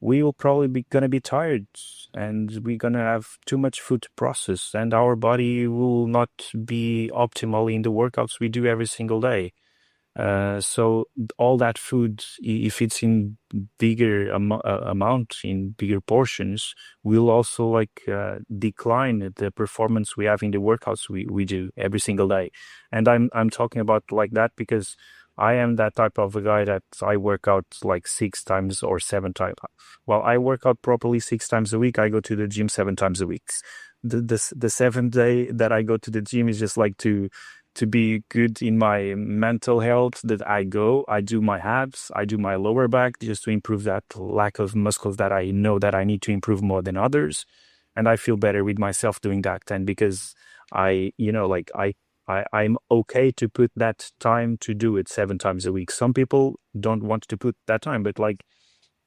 we will probably be gonna be tired, and we're gonna have too much food to process, and our body will not be optimal in the workouts we do every single day. So all that food, if it's in bigger amount, in bigger portions, will also like decline the performance we have in the workouts we do every single day. And I'm talking about like that because I am that type of a guy that I work out like 6 times or 7 times. Well, I work out properly 6 times a week. I go to the gym 7 times a week. The seventh day that I go to the gym is just like to be good in my mental health, that I do my abs, I do my lower back just to improve that lack of muscles that I know that I need to improve more than others. And I feel better with myself doing that. And because I'm okay to put that time to do it 7 times a week. Some people don't want to put that time, but like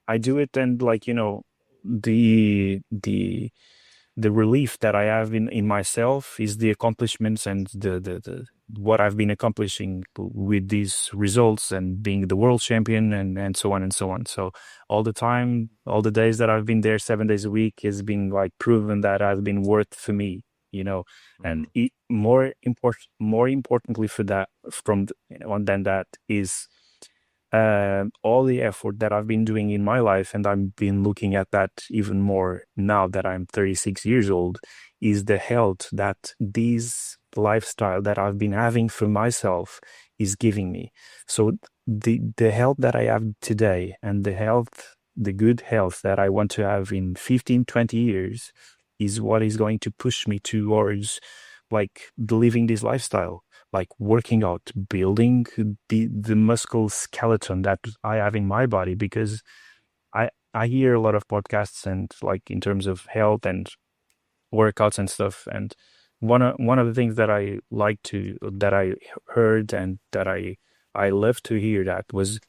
I do it, and like, the relief that I have in myself is the accomplishments and the what I've been accomplishing with these results and being the world champion and so on and so on. So all the time, all the days that I've been there 7 days a week has been like proven that I've been worth for me, and more importantly for that than that is all the effort that I've been doing in my life, and I've been looking at that even more now that I'm 36 years old, is the health that this lifestyle that I've been having for myself is giving me. So the health that I have today and the good health that I want to have in 15, 20 years is what is going to push me towards like living this lifestyle, like working out, building the muscle skeleton that I have in my body. Because I hear a lot of podcasts and like in terms of health and workouts and stuff, and one of the things that I heard and that I love to hear that was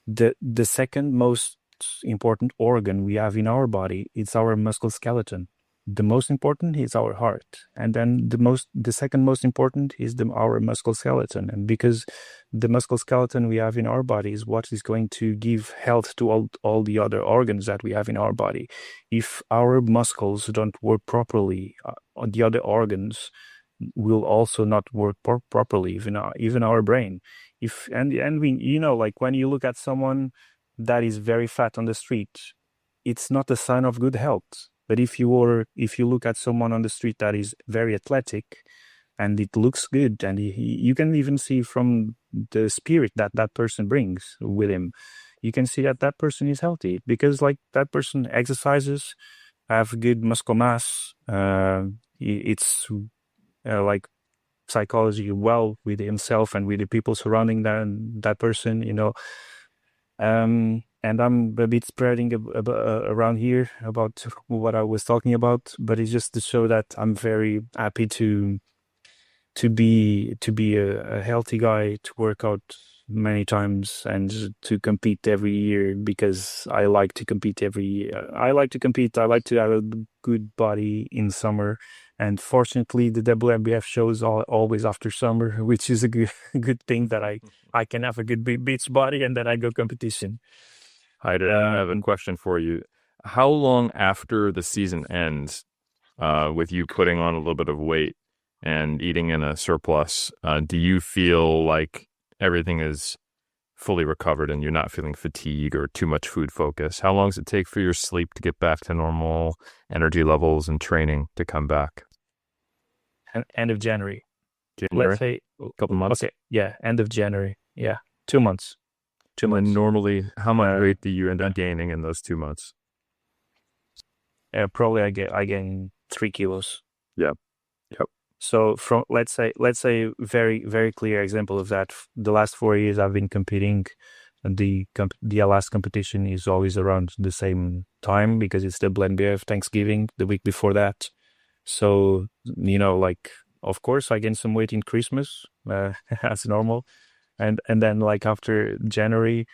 the second most important organ we have in our body. It's our muscle skeleton. The most important is our heart, and then the second most important is our muscle skeleton. And because the muscle skeleton we have in our body is what is going to give health to all the other organs that we have in our body. If our muscles don't work properly, the other organs will also not work properly, even our brain. And we, like when you look at someone that is very fat on the street, it's not a sign of good health. But if you look at someone on the street that is very athletic and it looks good, and you can even see from the spirit that that person brings with him, you can see that that person is healthy because like that person exercises, have good muscle mass. It's like psychology well with himself and with the people surrounding that person, and I'm a bit spreading around here about what I was talking about, but it's just to show that I'm very happy to be a healthy guy, to work out many times and to compete every year, because I like to compete every year. I like to compete. I like to have a good body in summer. And fortunately, the WNBF shows always after summer, which is a good thing that I can have a good beach body and then I go competition. Heitor, I have a question for you. How long after the season ends, with you putting on a little bit of weight and eating in a surplus, do you feel like everything is fully recovered and you're not feeling fatigue or too much food focus? How long does it take for your sleep to get back to normal, energy levels and training to come back? End of January. Let's say a couple months. Okay, yeah, end of January. Yeah, 2 months. 2 months. And normally, how much weight do you end up gaining in those 2 months? Probably I gain 3 kilos. Yep. So from let's say very very clear example of that. The last 4 years I've been competing. The last competition is always around the same time because it's the WNBF Thanksgiving the week before that. So like of course I gain some weight in Christmas as normal, and then like after January,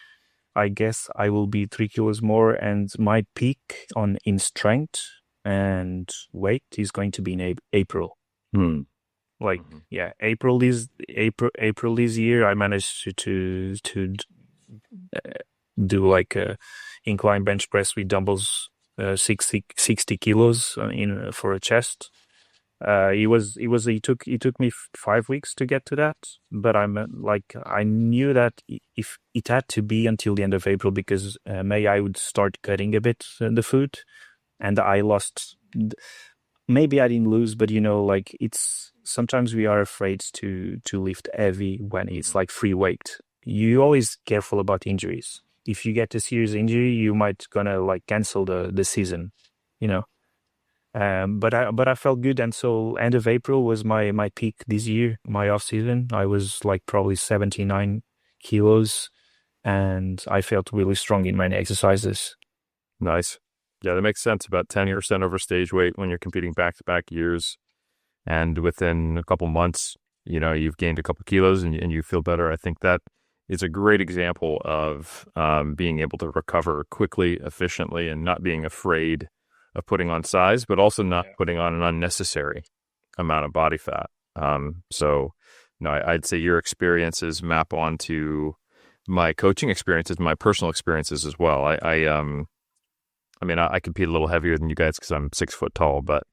I guess I will be 3 kilos more, and my peak in strength and weight is going to be in April. Like April this year I managed to do like a incline bench press with dumbbells, 60 kilos for a chest, He took me 5 weeks to get to that, but I knew that if it had to be until the end of April, because May I would start cutting a bit the food, and I lost. Maybe I didn't lose, but like it's sometimes we are afraid to lift heavy when it's like free weight. You always careful about injuries. If you get a serious injury, you might gonna like cancel the season, you know. But I felt good, and so end of April was my peak this year, my off season. I was like probably 79 kilos, and I felt really strong in my exercises. Nice. Yeah, that makes sense. About 10% over stage weight when you're competing back-to-back years. And within a couple months, you've gained a couple kilos and you feel better. I think that is a great example of being able to recover quickly, efficiently, and not being afraid of putting on size, but also not putting on an unnecessary amount of body fat. So, I'd say your experiences map onto my coaching experiences, my personal experiences as well. I compete a little heavier than you guys because I'm 6 foot tall, but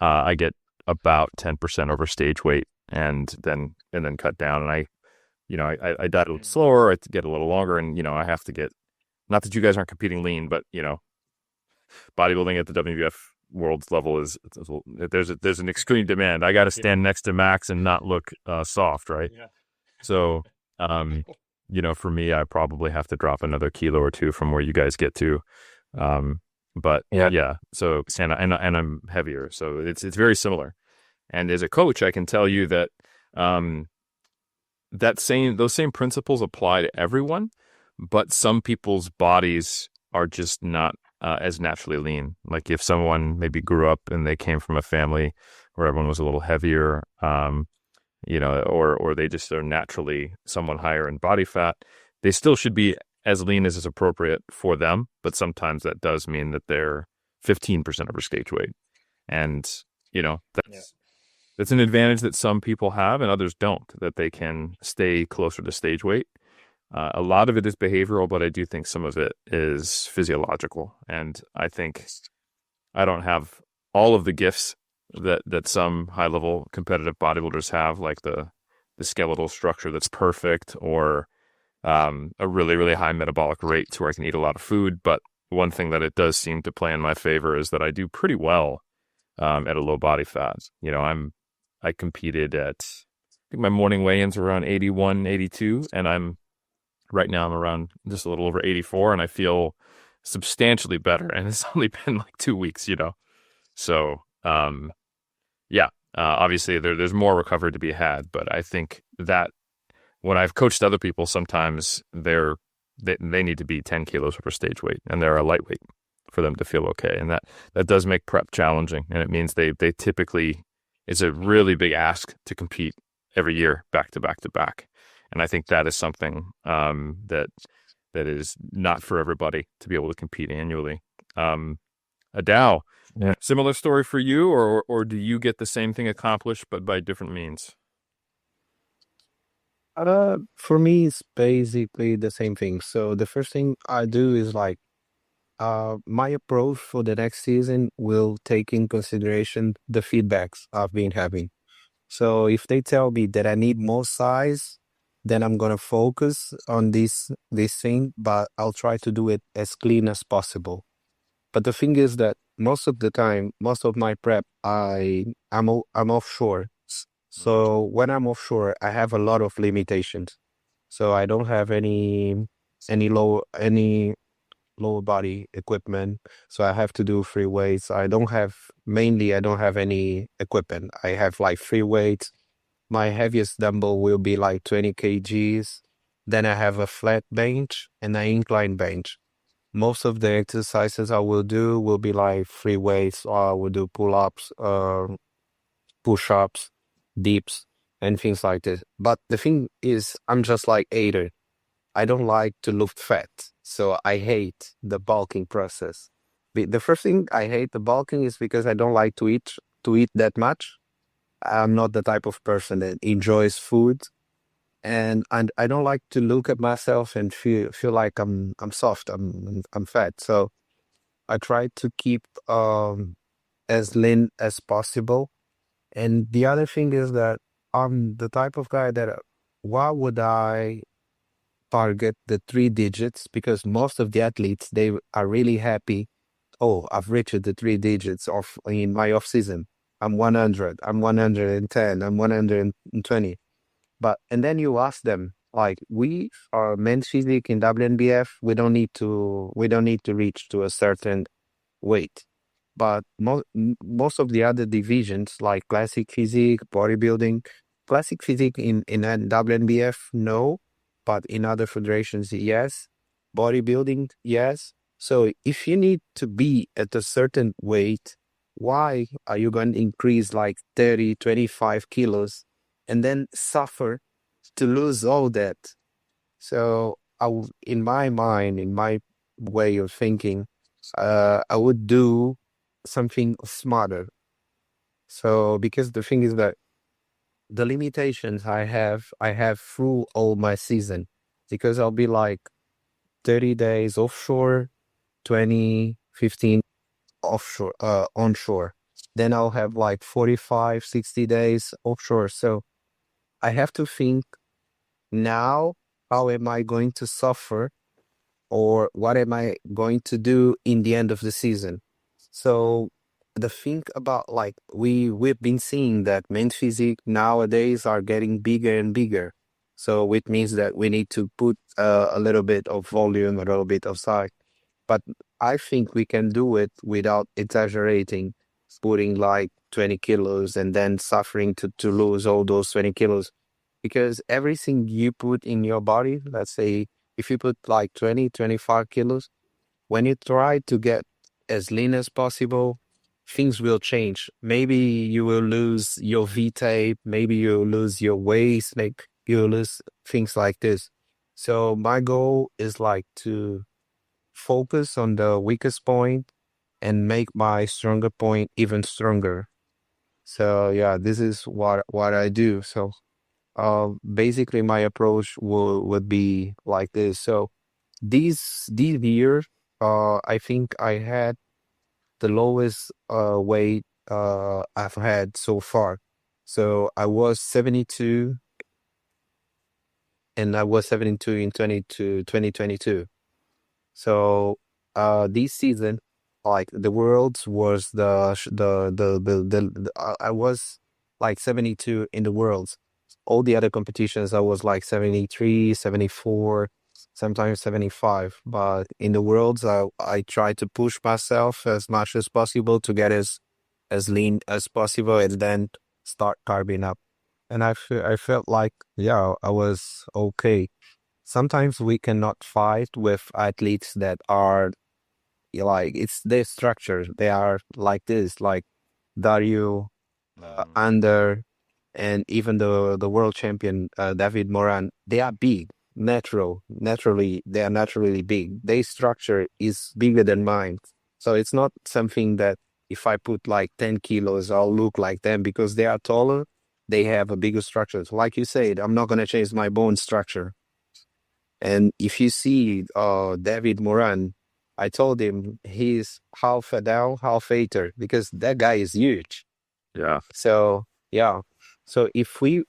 I get about 10% over stage weight and then cut down. And I diet a little slower, I get a little longer, and I have to get, not that you guys aren't competing lean, but bodybuilding at the WNBF Worlds level there's an extreme demand. I got to stand next to Max and not look soft, right? Yeah. So, for me, I probably have to drop another kilo or two from where you guys get to. But yeah, so and I'm heavier, so it's very similar. And as a coach, I can tell you that those same principles apply to everyone, but some people's bodies are just not as naturally lean. Like if someone maybe grew up and they came from a family where everyone was a little heavier, or they just are naturally someone higher in body fat, they still should be as lean as is appropriate for them, but sometimes that does mean that they're 15% over stage weight. And, that's an advantage that some people have and others don't, that they can stay closer to stage weight. A lot of it is behavioral, but I do think some of it is physiological. And I think I don't have all of the gifts that some high-level competitive bodybuilders have, like the skeletal structure that's perfect, or a really, really high metabolic rate to where I can eat a lot of food. But one thing that it does seem to play in my favor is that I do pretty well at a low body fat. I competed at, I think my morning weigh-ins were around 81, 82, and right now I'm around just a little over 84, and I feel substantially better. And it's only been like 2 weeks, So, obviously there's more recovery to be had, but I think that when I've coached other people, sometimes they need to be 10 kilos over stage weight, and they're a lightweight for them to feel okay. And that does make prep challenging. And it means they typically, it's a really big ask to compete every year, back to back to back. And I think that is something that is not for everybody to be able to compete annually. Adao, similar story for you, or do you get the same thing accomplished, but by different means? For me, it's basically the same thing. So the first thing I do is like, my approach for the next season will take in consideration the feedbacks I've been having. So if they tell me that I need more size, then I'm gonna focus on this thing, but I'll try to do it as clean as possible. But the thing is that most of the time, most of my prep, I'm offshore. So when I'm offshore, I have a lot of limitations. So I don't have any lower body equipment. So I have to do free weights. I don't have any equipment. I have like free weights. My heaviest dumbbell will be like 20 kgs. Then I have a flat bench and an incline bench. Most of the exercises I will do will be like free weights, or I will do pull-ups, push-ups, dips, and things like this. But the thing is, I'm just like Heitor. I don't like to lift fat, so I hate the bulking process. The first thing I hate the bulking is because I don't like to eat that much. I'm not the type of person that enjoys food, and I don't like to look at myself and feel like I'm soft, I'm fat. So I try to keep as lean as possible. And the other thing is that I'm the type of guy that why would I target the 3 digits? Because most of the athletes, they are really happy. Oh, I've reached the 3 digits of in my off season. I'm 100, I'm 110, I'm 120. But and then you ask them, like, we are men's physique in WNBF, we don't need to reach to a certain weight. But most of the other divisions, like classic physique, bodybuilding, classic physique in WNBF, no, but in other federations, yes. Bodybuilding, yes. So if you need to be at a certain weight, why are you going to increase like 30, 25 kilos and then suffer to lose all that? So in my mind, in my way of thinking, I would do something smarter. So because the thing is that the limitations I have through all my season, because I'll be like 30 days offshore, 20, 15 offshore, onshore. Then I'll have like 45, 60 days offshore. So I have to think now, how am I going to suffer, or what am I going to do in the end of the season? So the thing about, like, we've been seeing that men's physique nowadays are getting bigger and bigger. So which means that we need to put a little bit of volume, a little bit of size. But I think we can do it without exaggerating, putting like 20 kilos and then suffering to lose all those 20 kilos. Because everything you put in your body, let's say if you put like 20, 25 kilos, when you try to get as lean as possible, things will change. Maybe you will lose your V tape, maybe you'll lose your waist, like you'll lose things like this. So my goal is like to focus on the weakest point and make my stronger point even stronger. So yeah, this is what I do. So basically my approach would be like this. So these years, I think I had the lowest weight I've had so far. So I was 72, and I was 72 in 2022. So this season, like the Worlds was I was like 72 in the Worlds. All the other competitions I was like 73, 74, sometimes 75. But in the Worlds, I try to push myself as much as possible to get as lean as possible and then start carving up. And I felt like, yeah, I was okay. Sometimes we cannot fight with athletes that are like, it's their structure. They are like this, like Dario, Under, and even the world champion, David Moran. They are big, naturally, they are naturally big. Their structure is bigger than mine. So it's not something that if I put like 10 kilos, I'll look like them, because they are taller. They have a bigger structure. So like you said, I'm not going to change my bone structure. And if you see David Moran, I told him he's half Adao, half Heitor, because that guy is huge. Yeah. So yeah. So if we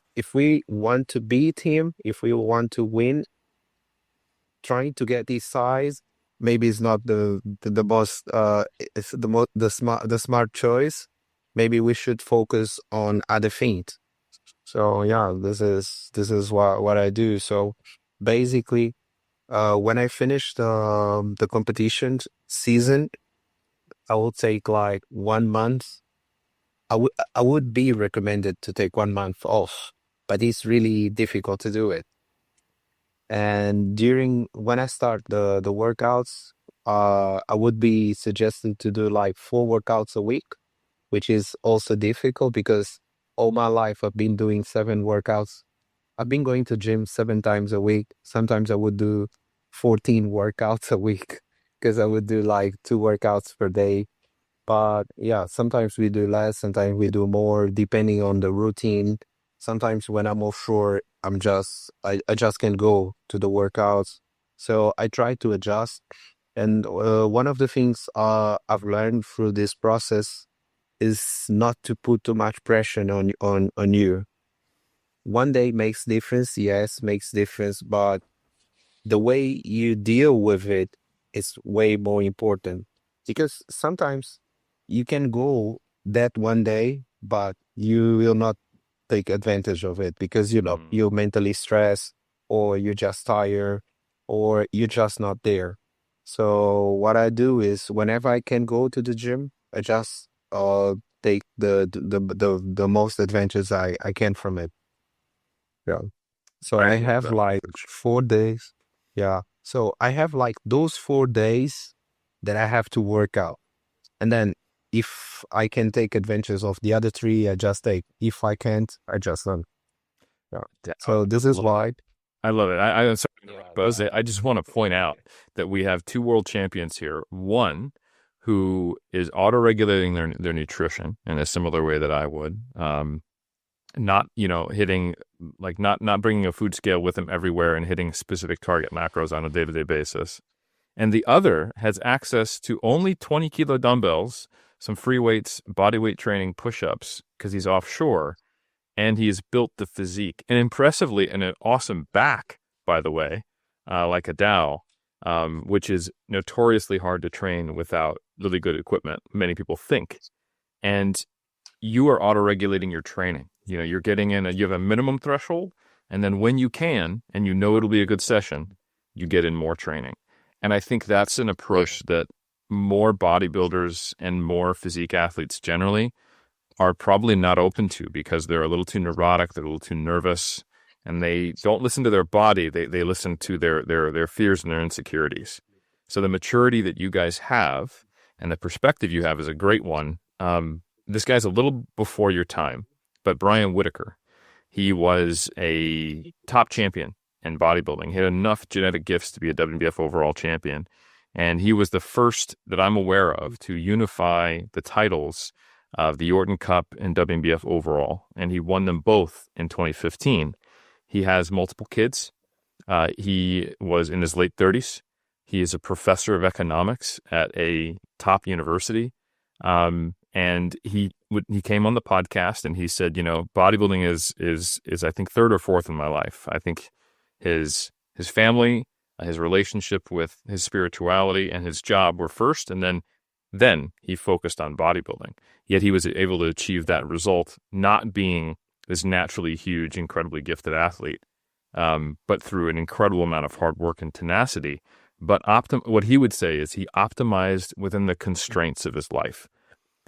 want to beat him, if we want to win, trying to get his size, maybe it's not the most it's the smart choice. Maybe we should focus on other things. So yeah, this is what I do. So basically, when I finish the competition season, I will take like 1 month. I would be recommended to take 1 month off, but it's really difficult to do it. And when I start the workouts, I would be suggested to do like 4 workouts a week, which is also difficult because all my life I've been doing 7 workouts. I've been going to gym 7 times a week. Sometimes I would do 14 workouts a week because I would do like 2 workouts per day. But yeah, sometimes we do less, sometimes we do more, depending on the routine. Sometimes when I'm offshore, I just can go to the workouts. So I try to adjust. And one of the things I've learned through this process is not to put too much pressure on you. One day makes difference, yes, makes difference, but the way you deal with it is way more important. Because sometimes you can go that one day, but you will not take advantage of it because you're mentally stressed, or you're just tired, or you're just not there. So what I do is whenever I can go to the gym, I just take the most advantage I can from it. Yeah. So I have like 4 days. Yeah. So I have like those 4 days that I have to work out. And then if I can take advantage of the other three, I just take. If I can't, I just don't. Yeah. So this is why. I love it. I'm sorry to interrupt, but I just want to point out that we have two world champions here. One who is auto-regulating their nutrition in a similar way that I would. Not hitting, like not bringing a food scale with him everywhere and hitting specific target macros on a day-to-day basis. And the other has access to only 20 kilo dumbbells, some free weights, body weight training, push-ups, because he's offshore, and he's built the physique, and impressively, and an awesome back, by the way, like Adao, which is notoriously hard to train without really good equipment, many people think. And you are auto-regulating your training. You're getting in, you have a minimum threshold, and then when you can, and it'll be a good session, you get in more training. And I think that's an approach that more bodybuilders and more physique athletes generally are probably not open to, because they're a little too neurotic, they're a little too nervous, and they don't listen to their body. They listen to their fears and their insecurities. So the maturity that you guys have and the perspective you have is a great one. This guy's a little before your time, but Brian Whitaker, he was a top champion in bodybuilding. He had enough genetic gifts to be a WNBF overall champion. And he was the first that I'm aware of to unify the titles of the Orton Cup and WNBF overall. And he won them both in 2015. He has multiple kids. He was in his late 30s. He is a professor of economics at a top university. And he came on the podcast and he said, bodybuilding is I think third or fourth in my life. I think his family, his relationship with his spirituality, and his job were first, and then he focused on bodybuilding. Yet he was able to achieve that result, not being this naturally huge, incredibly gifted athlete, but through an incredible amount of hard work and tenacity. But what he would say is he optimized within the constraints of his life.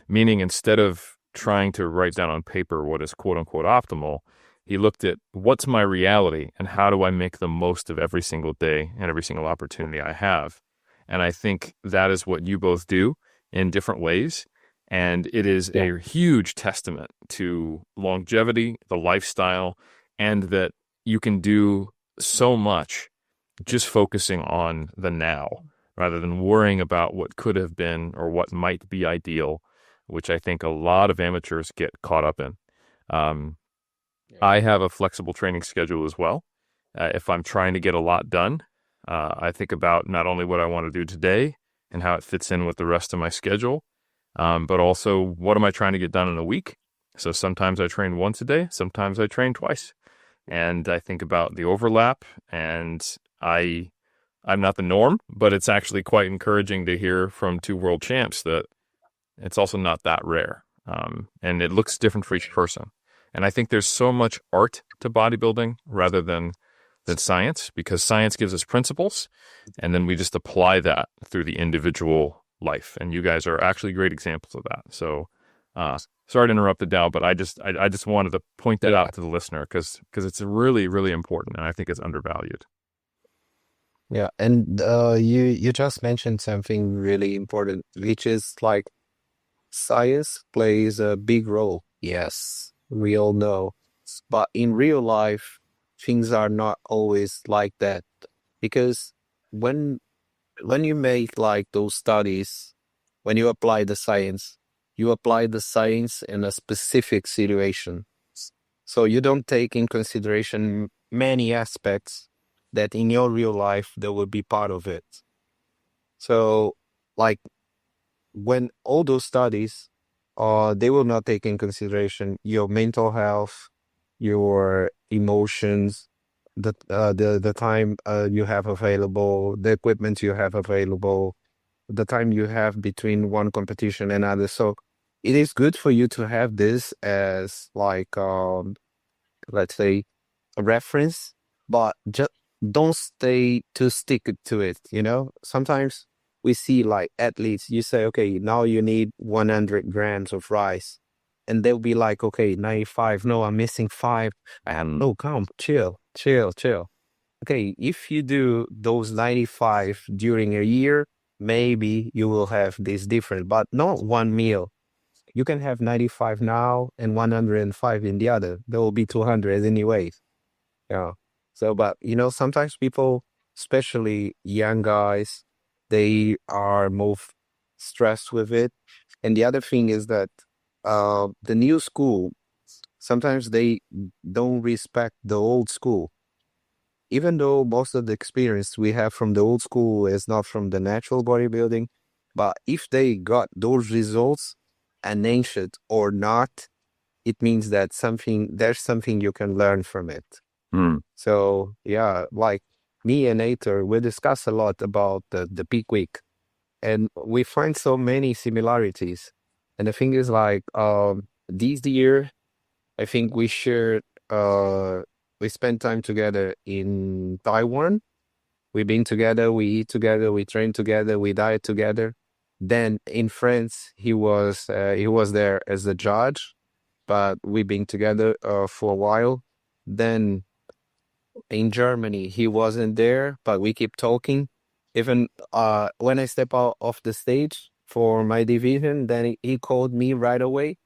Meaning, instead of trying to write down on paper what is quote unquote optimal, he looked at what's my reality and how do I make the most of every single day and every single opportunity I have. And I think that is what you both do in different ways. And it is a huge testament to longevity, the lifestyle, and that you can do so much just focusing on the now rather than worrying about what could have been or what might be ideal, which I think a lot of amateurs get caught up in. I have a flexible training schedule as well. If I'm trying to get a lot done, I think about not only what I want to do today and how it fits in with the rest of my schedule, but also what am I trying to get done in a week. So sometimes I train once a day, sometimes I train twice. And I think about the overlap, and I'm not the norm, but it's actually quite encouraging to hear from two world champs that it's also not that rare. And it looks different for each person. And I think there's so much art to bodybuilding rather than science, because science gives us principles, and then we just apply that through the individual life. And you guys are actually great examples of that. So sorry to interrupt Adao, but I just wanted to point that out to the listener because it's really, really important, and I think it's undervalued. Yeah, and you just mentioned something really important, which is like science plays a big role. Yes, we all know. But in real life, things are not always like that. Because when you make like those studies, when you apply the science in a specific situation. So you don't take in consideration many aspects that in your real life that will be part of it. So like when all those studies they will not take in consideration your mental health, your emotions, the time you have available, the equipment you have available, the time you have between one competition and another. So it is good for you to have this as like let's say a reference, but just don't stay to stick to it, you know? Sometimes we see like athletes, you say, okay, now you need 100 grams of rice. And they'll be like, okay, 95. No, I'm missing 5. And no, come, chill, chill, chill. Okay, if you do those 95 during a year, maybe you will have this different, but not one meal. You can have 95 now and 105 in the other. There will be 200 anyways. Yeah. So, but you know, sometimes people, especially young guys, they are more stressed with it. And the other thing is that the new school, sometimes they don't respect the old school. Even though most of the experience we have from the old school is not from the natural bodybuilding, but if they got those results and ancient or not, it means that there's something you can learn from it. Hmm. So yeah, like me and Heitor, we discuss a lot about the peak week, and we find so many similarities. And the thing is, like this year, I think we spent time together in Taiwan. We've been together, we eat together, we train together, we diet together. Then in France, he was there as a judge, but we've been together for a while. Then in Germany, he wasn't there, but we keep talking. Even when I step out of the stage for my division, then he called me right away.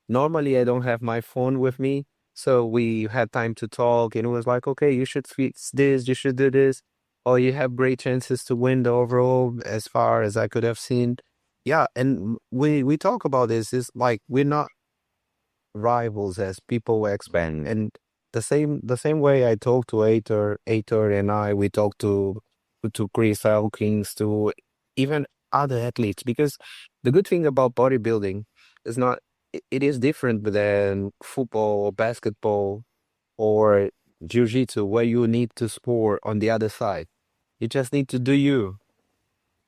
Normally, I don't have my phone with me, so we had time to talk, and it was like, okay, you should fix this, you should do this, or you have great chances to win the overall, as far as I could have seen. Yeah, and we talk about this. It's like we're not rivals as people expect, and the same way I talk to Heitor and we talk to Chris Elkins, to even other athletes, because the good thing about bodybuilding is not it is different than football or basketball or jiu-jitsu, where you need to score on the other side. You just need to do you.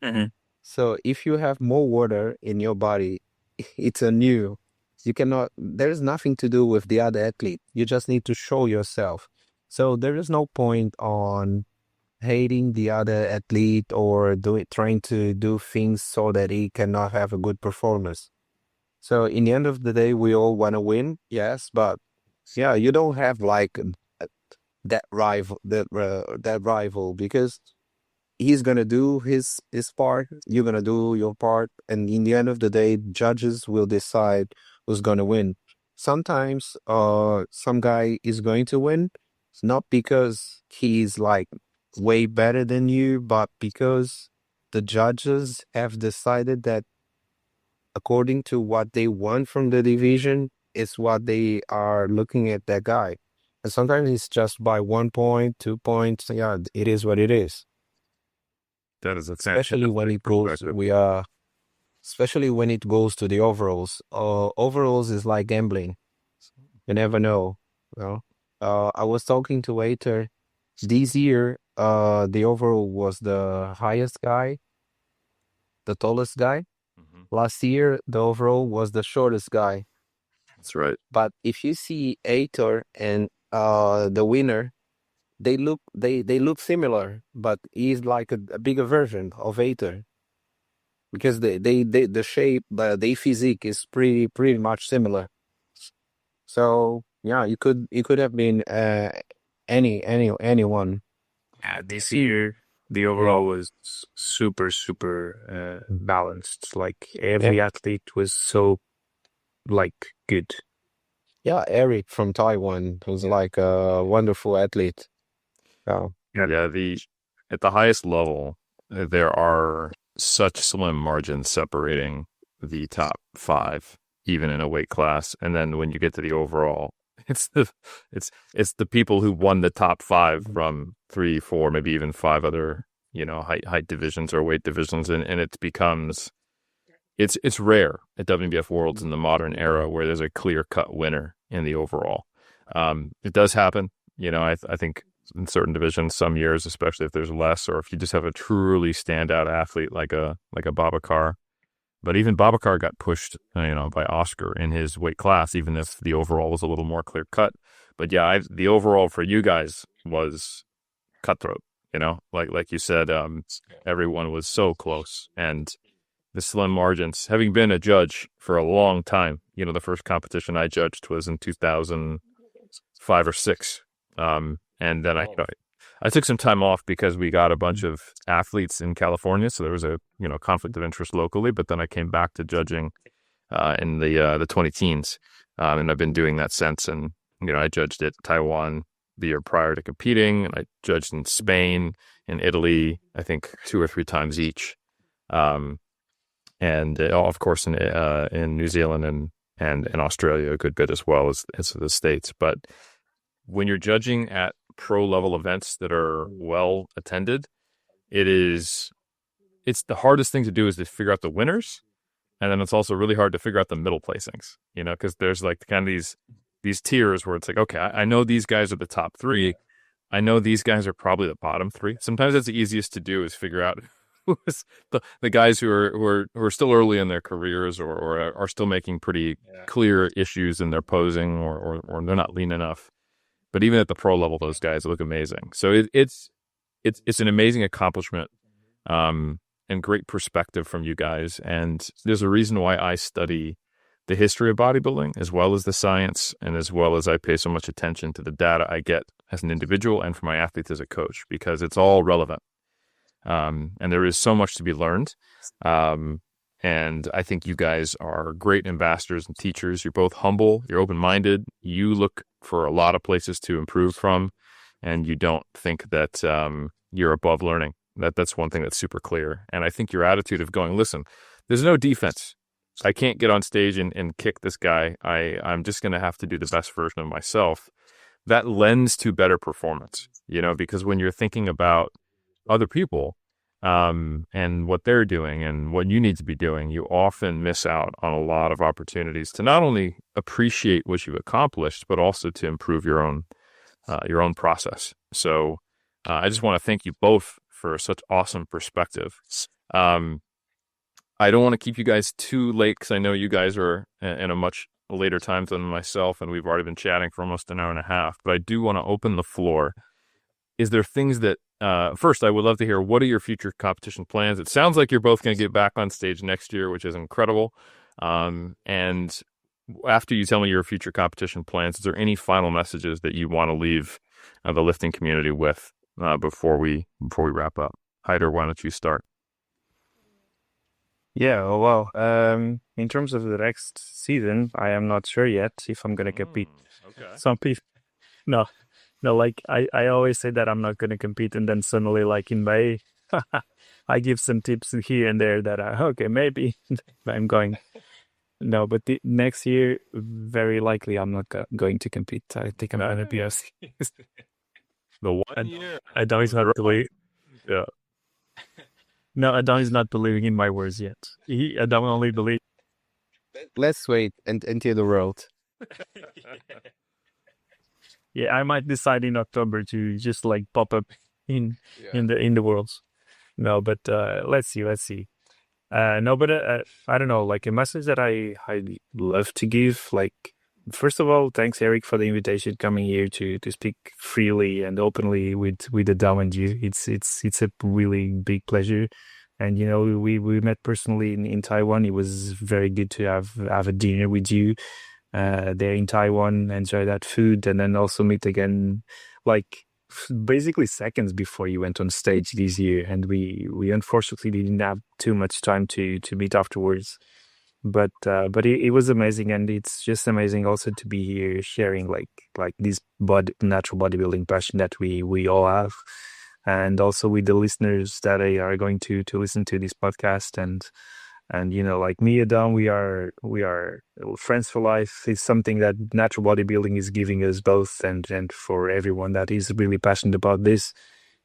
Mhm. So if you have more water in your body, it's a new. You cannot, there's nothing to do with the other athlete. You just need to show yourself. So there is no point on hating the other athlete or trying to do things so that he cannot have a good performance. So in the end of the day, we all want to win, yes, but yeah, you don't have like that rival, because he's gonna do his part, you're gonna do your part, and in the end of the day, judges will decide who's gonna win. Sometimes, some guy is going to win, not because he's like way better than you, but because the judges have decided that according to what they want from the division is what they are looking at that guy. And sometimes it's just by 1 point, 2 points. Yeah, it is what it is. That is a Especially when fantastic it goes, perspective. especially when it goes to the overalls. Overalls is like gambling. You never know. You know? I was talking to Waiter this year. The overall was the highest guy, the tallest guy. Mhm. Last year, the overall was the shortest guy. That's right. But if you see Heitor and the winner, they look similar, but he's like a bigger version of Heitor, because the shape, the physique is pretty much similar. So yeah, it could have been anyone. Yeah, this year the Yeah. overall was super, super balanced. Like Yeah. every athlete was so like good. Yeah, Eric from Taiwan, who's like a wonderful athlete. Yeah. Yeah. Yeah, at the highest level, there are such slim margins separating the top five, even in a weight class. And then when you get to the overall, it's the people who won the top five from 3, 4, maybe even 5 other height divisions or weight divisions, and it becomes it's rare at WNBF Worlds in the modern era where there's a clear-cut winner in the overall. It does happen, I think in certain divisions, some years, especially if there's less, or if you just have a truly standout athlete like a Babacar. But even Babacar got pushed, by Oscar in his weight class, even if the overall was a little more clear-cut. But yeah, the overall for you guys was cutthroat, like you said, everyone was so close, and the slim margins. Having been a judge for a long time, the first competition I judged was in 2005 or 6. And then I took some time off because we got a bunch of athletes in California, so there was a conflict of interest locally. But then I came back to judging in the 20 teens, and I've been doing that since. And I judged at Taiwan the year prior to competing, and I judged in Spain and Italy, I think 2 or 3 times each. And of course in New Zealand and in Australia a good bit as well as the States. But when you're judging at pro level events that are well attended, it's the hardest thing to do is to figure out the winners, and then it's also really hard to figure out the middle placings, because there's like kind of these tiers where it's like, okay, I know these guys are the top 3. I know these guys are probably the bottom 3. Sometimes that's the easiest to do, is figure out the guys who are still early in their careers or are still making pretty clear issues in their posing or they're not lean enough. But even at the pro level, those guys look amazing. So it's an amazing accomplishment, and great perspective from you guys. And there's a reason why I study the history of bodybuilding as well as the science, and as well as I pay so much attention to the data I get as an individual and for my athletes as a coach, because it's all relevant. And there is so much to be learned. And I think you guys are great ambassadors and teachers. You're both humble, you're open-minded, you look for a lot of places to improve from, and you don't think that you're above learning. That's one thing that's super clear. And I think your attitude of going, listen, there's no defense. I can't get on stage and kick this guy. I'm just going to have to do the best version of myself. That lends to better performance, because when you're thinking about other people and what they're doing and what you need to be doing, you often miss out on a lot of opportunities to not only appreciate what you've accomplished, but also to improve your own process. So I just want to thank you both for such awesome perspective. I don't want to keep you guys too late, because I know you guys are in a much later time than myself, and we've already been chatting for almost an hour and a half, but I do want to open the floor. Is there things that, first, I would love to hear, what are your future competition plans? It sounds like you're both going to get back on stage next year, which is incredible. And after you tell me your future competition plans, is there any final messages that you want to leave the lifting community with before we wrap up? Heitor, why don't you start? Yeah, well, in terms of the next season, I am not sure yet if I'm going to compete. Okay. Some people, no, like I always say that I'm not going to compete, and then suddenly, like in May, I give some tips here and there that okay, maybe I'm going. No, but the next year, very likely I'm not going to compete. I think I'm going to be a The 1 year. Adao is not really. Yeah. No, Adao is not believing in my words yet. Adao only believes. Let's wait until the world. Yeah, I might decide in October to just like pop up in the worlds. No, but let's see. No, but I don't know. Like a message that I love to give. Like, first of all, thanks Eric for the invitation coming here to speak freely and openly with Adao and you. It's a really big pleasure. And we met personally in Taiwan. It was very good to have a dinner with you there in Taiwan, enjoy that food, and then also meet again, like basically seconds before you went on stage this year. And we unfortunately didn't have too much time to meet afterwards. But it was amazing, and it's just amazing also to be here sharing like this natural bodybuilding passion that we all have, and also with the listeners that are going to listen to this podcast. And like me, Adao, we are friends for life. It's something that natural bodybuilding is giving us both, and for everyone that is really passionate about this,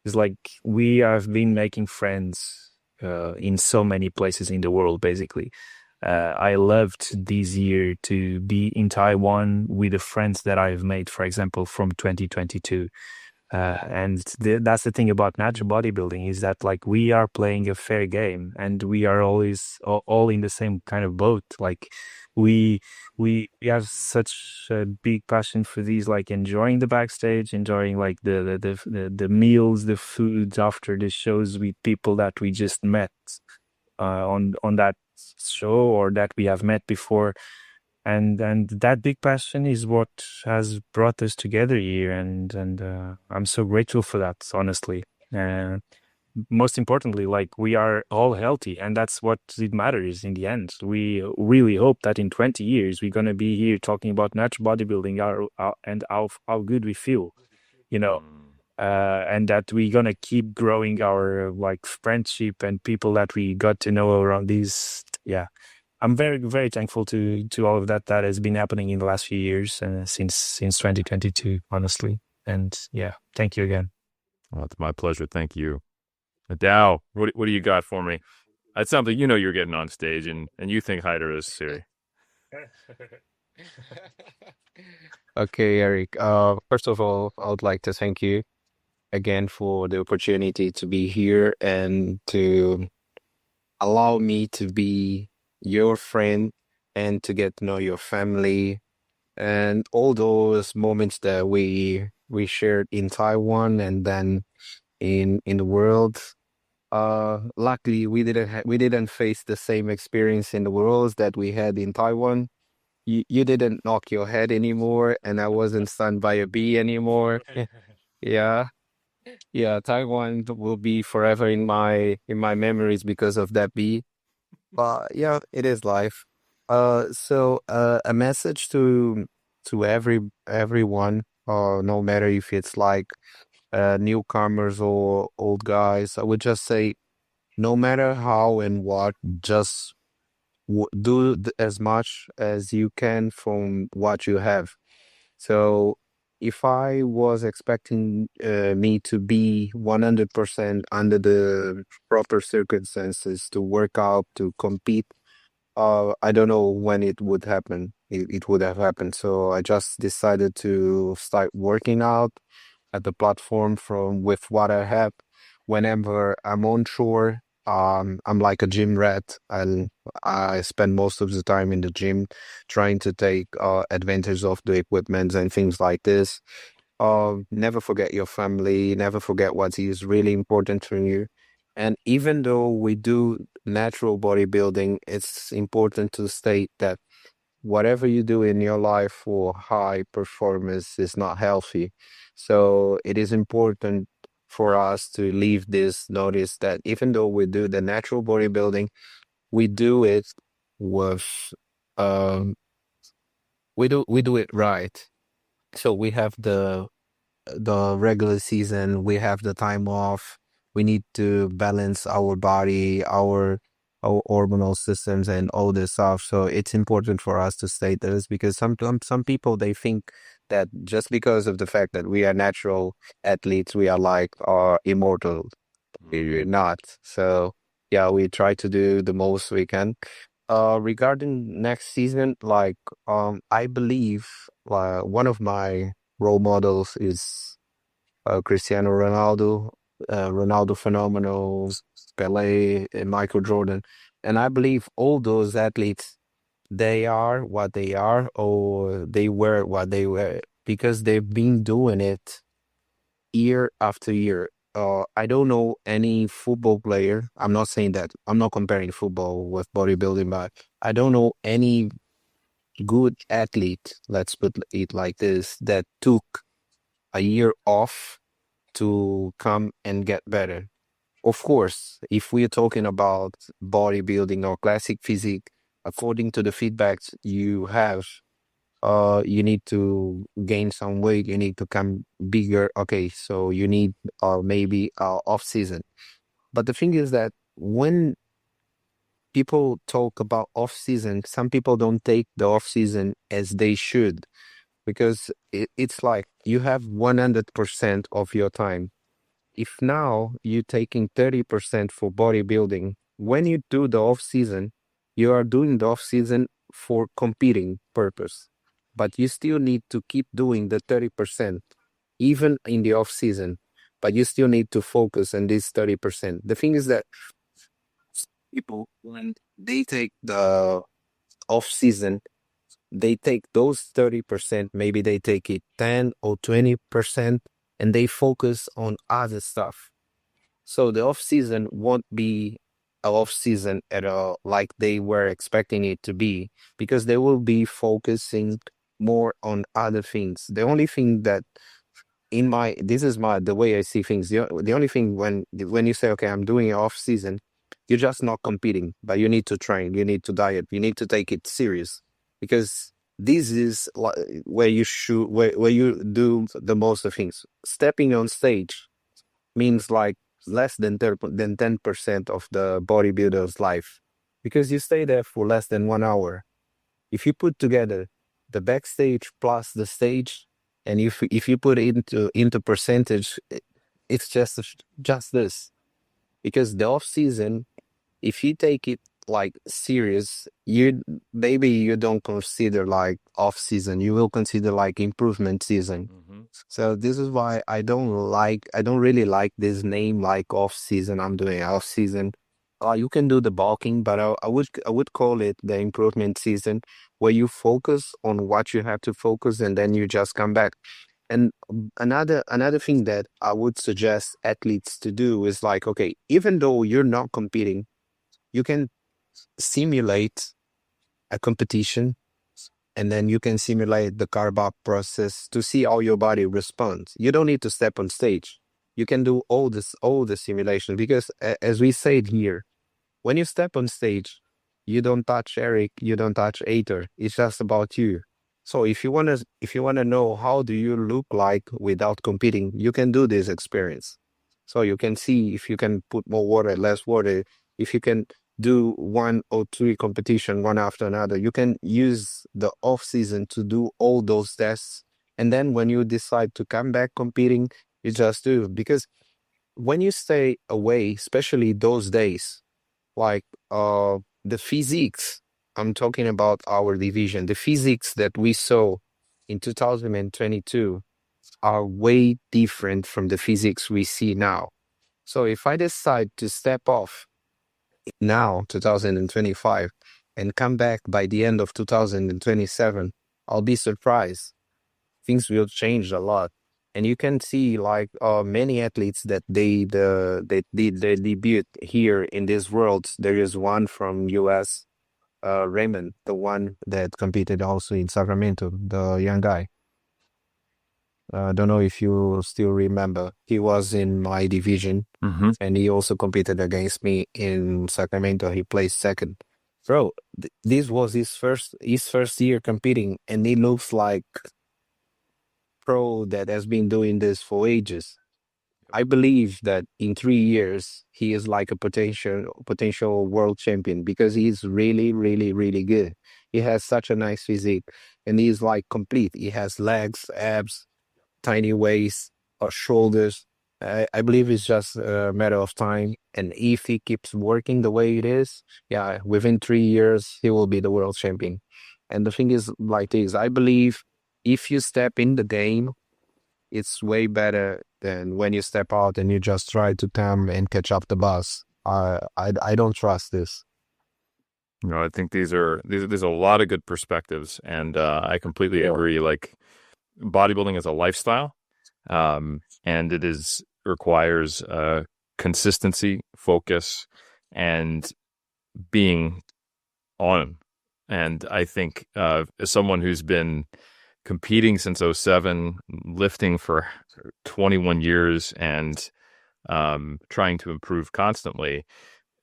is like we have been making friends in so many places in the world, basically. I loved this year to be in Taiwan with the friends that I've made, for example, from 2022. And that's the thing about natural bodybuilding, is that like we are playing a fair game, and we are always all in the same kind of boat. Like we have such a big passion for these, like enjoying the backstage, enjoying like the meals, the foods after the shows with people that we just met on that show or that we have met before. And that big passion is what has brought us together here, and I'm so grateful for that, honestly. Most importantly, like we are all healthy, and that's what it matters in the end. We really hope that in 20 years we're gonna be here talking about natural bodybuilding, and how good we feel, you know. And that we're gonna keep growing our like friendship and people that we got to know around these. Yeah, I'm very, very thankful to all of that that has been happening in the last few years, since 2022, honestly. And yeah, thank you again. Well, it's my pleasure. Thank you. Adao, what do you got for me? That's something you're getting on stage, and you think Heitor is serious. Okay, Eric. First of all, I would like to thank you again for the opportunity to be here and to allow me to be your friend and to get to know your family and all those moments that we shared in Taiwan and then in the world. Luckily we didn't face the same experience in the worlds that we had in Taiwan. You didn't knock your head anymore, and I wasn't stunned by a bee anymore. Yeah. Yeah, Taiwan will be forever in my memories because of that bee. But yeah, it is life. A message to everyone, no matter if it's like newcomers or old guys, I would just say, no matter how and what, just do as much as you can from what you have. So if I was expecting me to be 100% under the proper circumstances to work out, to compete, I don't know when it would happen. It would have happened. So I just decided to start working out at the platform from with what I have. Whenever I'm on shore, I'm like a gym rat. I spend most of the time in the gym trying to take advantage of the equipment and things like this. Never forget your family. Never forget what is really important for you. And even though we do natural bodybuilding, it's important to state that whatever you do in your life for high performance is not healthy. So it is important for us to leave this notice that even though we do the natural bodybuilding, we do it with um we do it right. So we have the regular season, we have the time off. We need to balance our body, our hormonal systems, and all this stuff. So it's important for us to state this because some people they think that just because of the fact that we are natural athletes, we are like immortal. We're not. So yeah, we try to do the most we can. Regarding next season, like I believe one of my role models is Cristiano Ronaldo, Ronaldo Phenomenal, Pelé, and Michael Jordan. And I believe all those athletes, they are what they are, or they were what they were, because they've been doing it year after year. I don't know any football player. I'm not saying that. I'm not comparing football with bodybuilding, but I don't know any good athlete, let's put it like this, that took a year off to come and get better. Of course, if we're talking about bodybuilding or classic physique, according to the feedbacks you have, you need to gain some weight, you need to come bigger. Okay, so you need maybe off season. But the thing is that when people talk about off season, some people don't take the off season as they should, because it's like you have 100% of your time. If now you're taking 30% for bodybuilding, when you do the off season, You are doing the off season for competing purpose, but you still need to keep doing the 30%, even in the off season. But you still need to focus on this 30%. The thing is that people, when they take the off season, they take those 30%, maybe they take it 10 or 20%, and they focus on other stuff. So the off season won't be a off season at all like they were expecting it to be, because they will be focusing more on other things. The only thing that this is the way I see things. The only thing when you say, okay, I'm doing off season, you're just not competing, but you need to train, you need to diet, you need to take it serious, because this is where you should, where you do the most of things. Stepping on stage means like less than 10% of the bodybuilder's life, because you stay there for less than 1 hour. If you put together the backstage plus the stage, and if you put it into percentage, it's just this. Because the off season, if you take it like serious, maybe you don't consider like off season, you will consider like improvement season. So this is why I don't really like this name, like off season. I'm doing off season. You can do the bulking, but I would call it the improvement season, where you focus on what you have to focus, and then you just come back. And another thing that I would suggest athletes to do is like, okay, even though you're not competing, you can simulate a competition, and then you can simulate the carb up process to see how your body responds. You don't need to step on stage. You can do all the simulation, because as we said here, when you step on stage, you don't touch Eric, you don't touch Heitor. It's just about you. So if you wanna know how do you look like without competing, you can do this experience. So you can see if you can put more water, less water, if you can do 1 or 2 competition one after another. You can use the off season to do all those tests, and then when you decide to come back competing, you just do. Because when you stay away, especially those days, like the physiques, I'm talking about our division, the physiques that we saw in 2022 are way different from the physiques we see now. So if I decide to step off now, 2025, and come back by the end of 2027, I'll be surprised. Things will change a lot. And you can see like many athletes that they did their debut here in this world. There is one from US, Raymond, the one that competed also in Sacramento, the young guy. I don't know if you still remember. He was in my division, and he also competed against me in Sacramento. He placed second. Bro, this was his first year competing, and he looks like pro that has been doing this for ages. I believe that in 3 years he is like a potential world champion, because he's really, really, really good. He has such a nice physique, and he's like complete. He has legs, abs, tiny waist, or shoulders. I believe it's just a matter of time. And if he keeps working the way it is, yeah, within 3 years, he will be the world champion. And the thing is like this, I believe if you step in the game, it's way better than when you step out and you just try to come and catch up the bus. I don't trust this. No, I think there's a lot of good perspectives, and I completely agree. Like, bodybuilding is a lifestyle, and it requires consistency, focus, and being on. And I think as someone who's been competing since 2007, lifting for 21 years, and trying to improve constantly,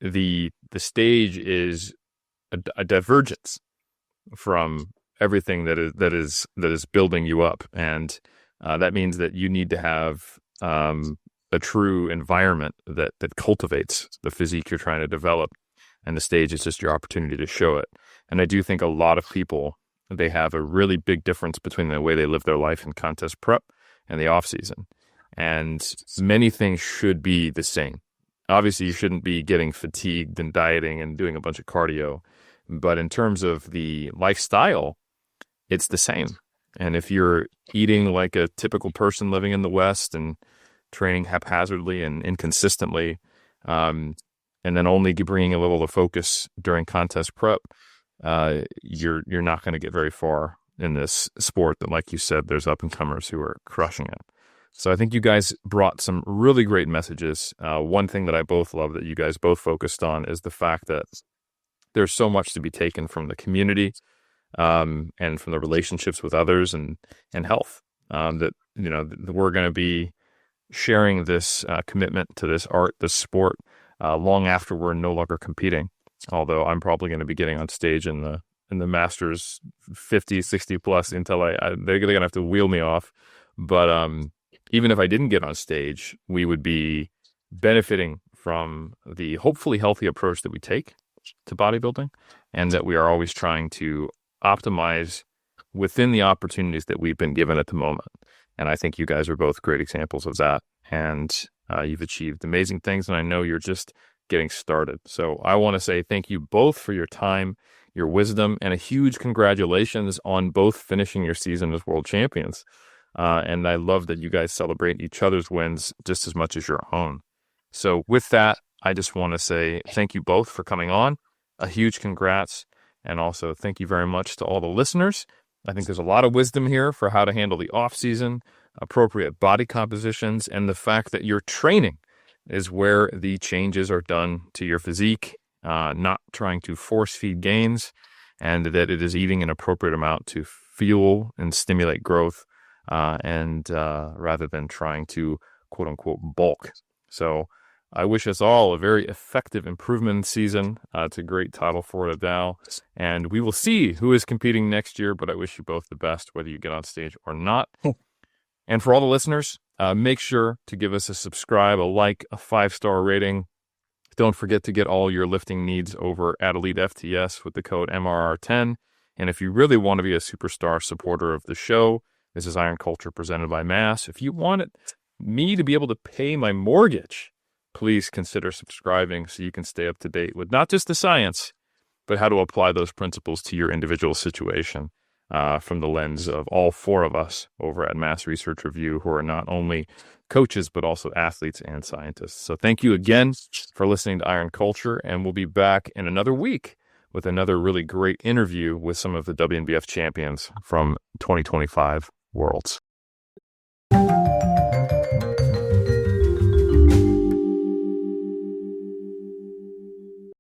the stage is a divergence from everything that is building you up, and that means that you need to have a true environment that cultivates the physique you're trying to develop, and the stage is just your opportunity to show it. And I do think a lot of people, they have a really big difference between the way they live their life in contest prep and the off season, and many things should be the same. Obviously, you shouldn't be getting fatigued and dieting and doing a bunch of cardio, But in terms of the lifestyle, it's the same. And if you're eating like a typical person living in the West and training haphazardly and inconsistently, and then only bringing a little of focus during contest prep, you're not going to get very far in this sport that, like you said, there's up-and-comers who are crushing it. So I think you guys brought some really great messages. One thing that I both love that you guys both focused on is the fact that there's so much to be taken from the community, and from the relationships with others and health, that, we're going to be sharing this commitment to this art, this sport, long after we're no longer competing. Although I'm probably going to be getting on stage in the Masters 50, 60 plus until they're going to have to wheel me off. But even if I didn't get on stage, we would be benefiting from the hopefully healthy approach that we take to bodybuilding, and that we are always trying to optimize within the opportunities that we've been given at the moment. And I think you guys are both great examples of that. And you've achieved amazing things, and I know you're just getting started. So I want to say thank you both for your time, your wisdom, and a huge congratulations on both finishing your season as world champions. And I love that you guys celebrate each other's wins just as much as your own. So with that, I just want to say thank you both for coming on. A huge congrats. And also thank you very much to all the listeners. I think there's a lot of wisdom here for how to handle the off season, appropriate body compositions, and the fact that your training is where the changes are done to your physique, not trying to force feed gains, and that it is eating an appropriate amount to fuel and stimulate growth, and rather than trying to quote unquote bulk. So I wish us all a very effective improvement season. It's a great title for Adao, and we will see who is competing next year, but I wish you both the best, whether you get on stage or not. And for all the listeners, make sure to give us a subscribe, a like, a 5-star rating. Don't forget to get all your lifting needs over at Elite FTS with the code MRR10. And if you really want to be a superstar supporter of the show, this is Iron Culture presented by Mass. If you want me to be able to pay my mortgage, please consider subscribing so you can stay up to date with not just the science, but how to apply those principles to your individual situation, from the lens of all 4 of us over at Mass Research Review, who are not only coaches, but also athletes and scientists. So thank you again for listening to Iron Culture, and we'll be back in another week with another really great interview with some of the WNBF champions from 2025 Worlds.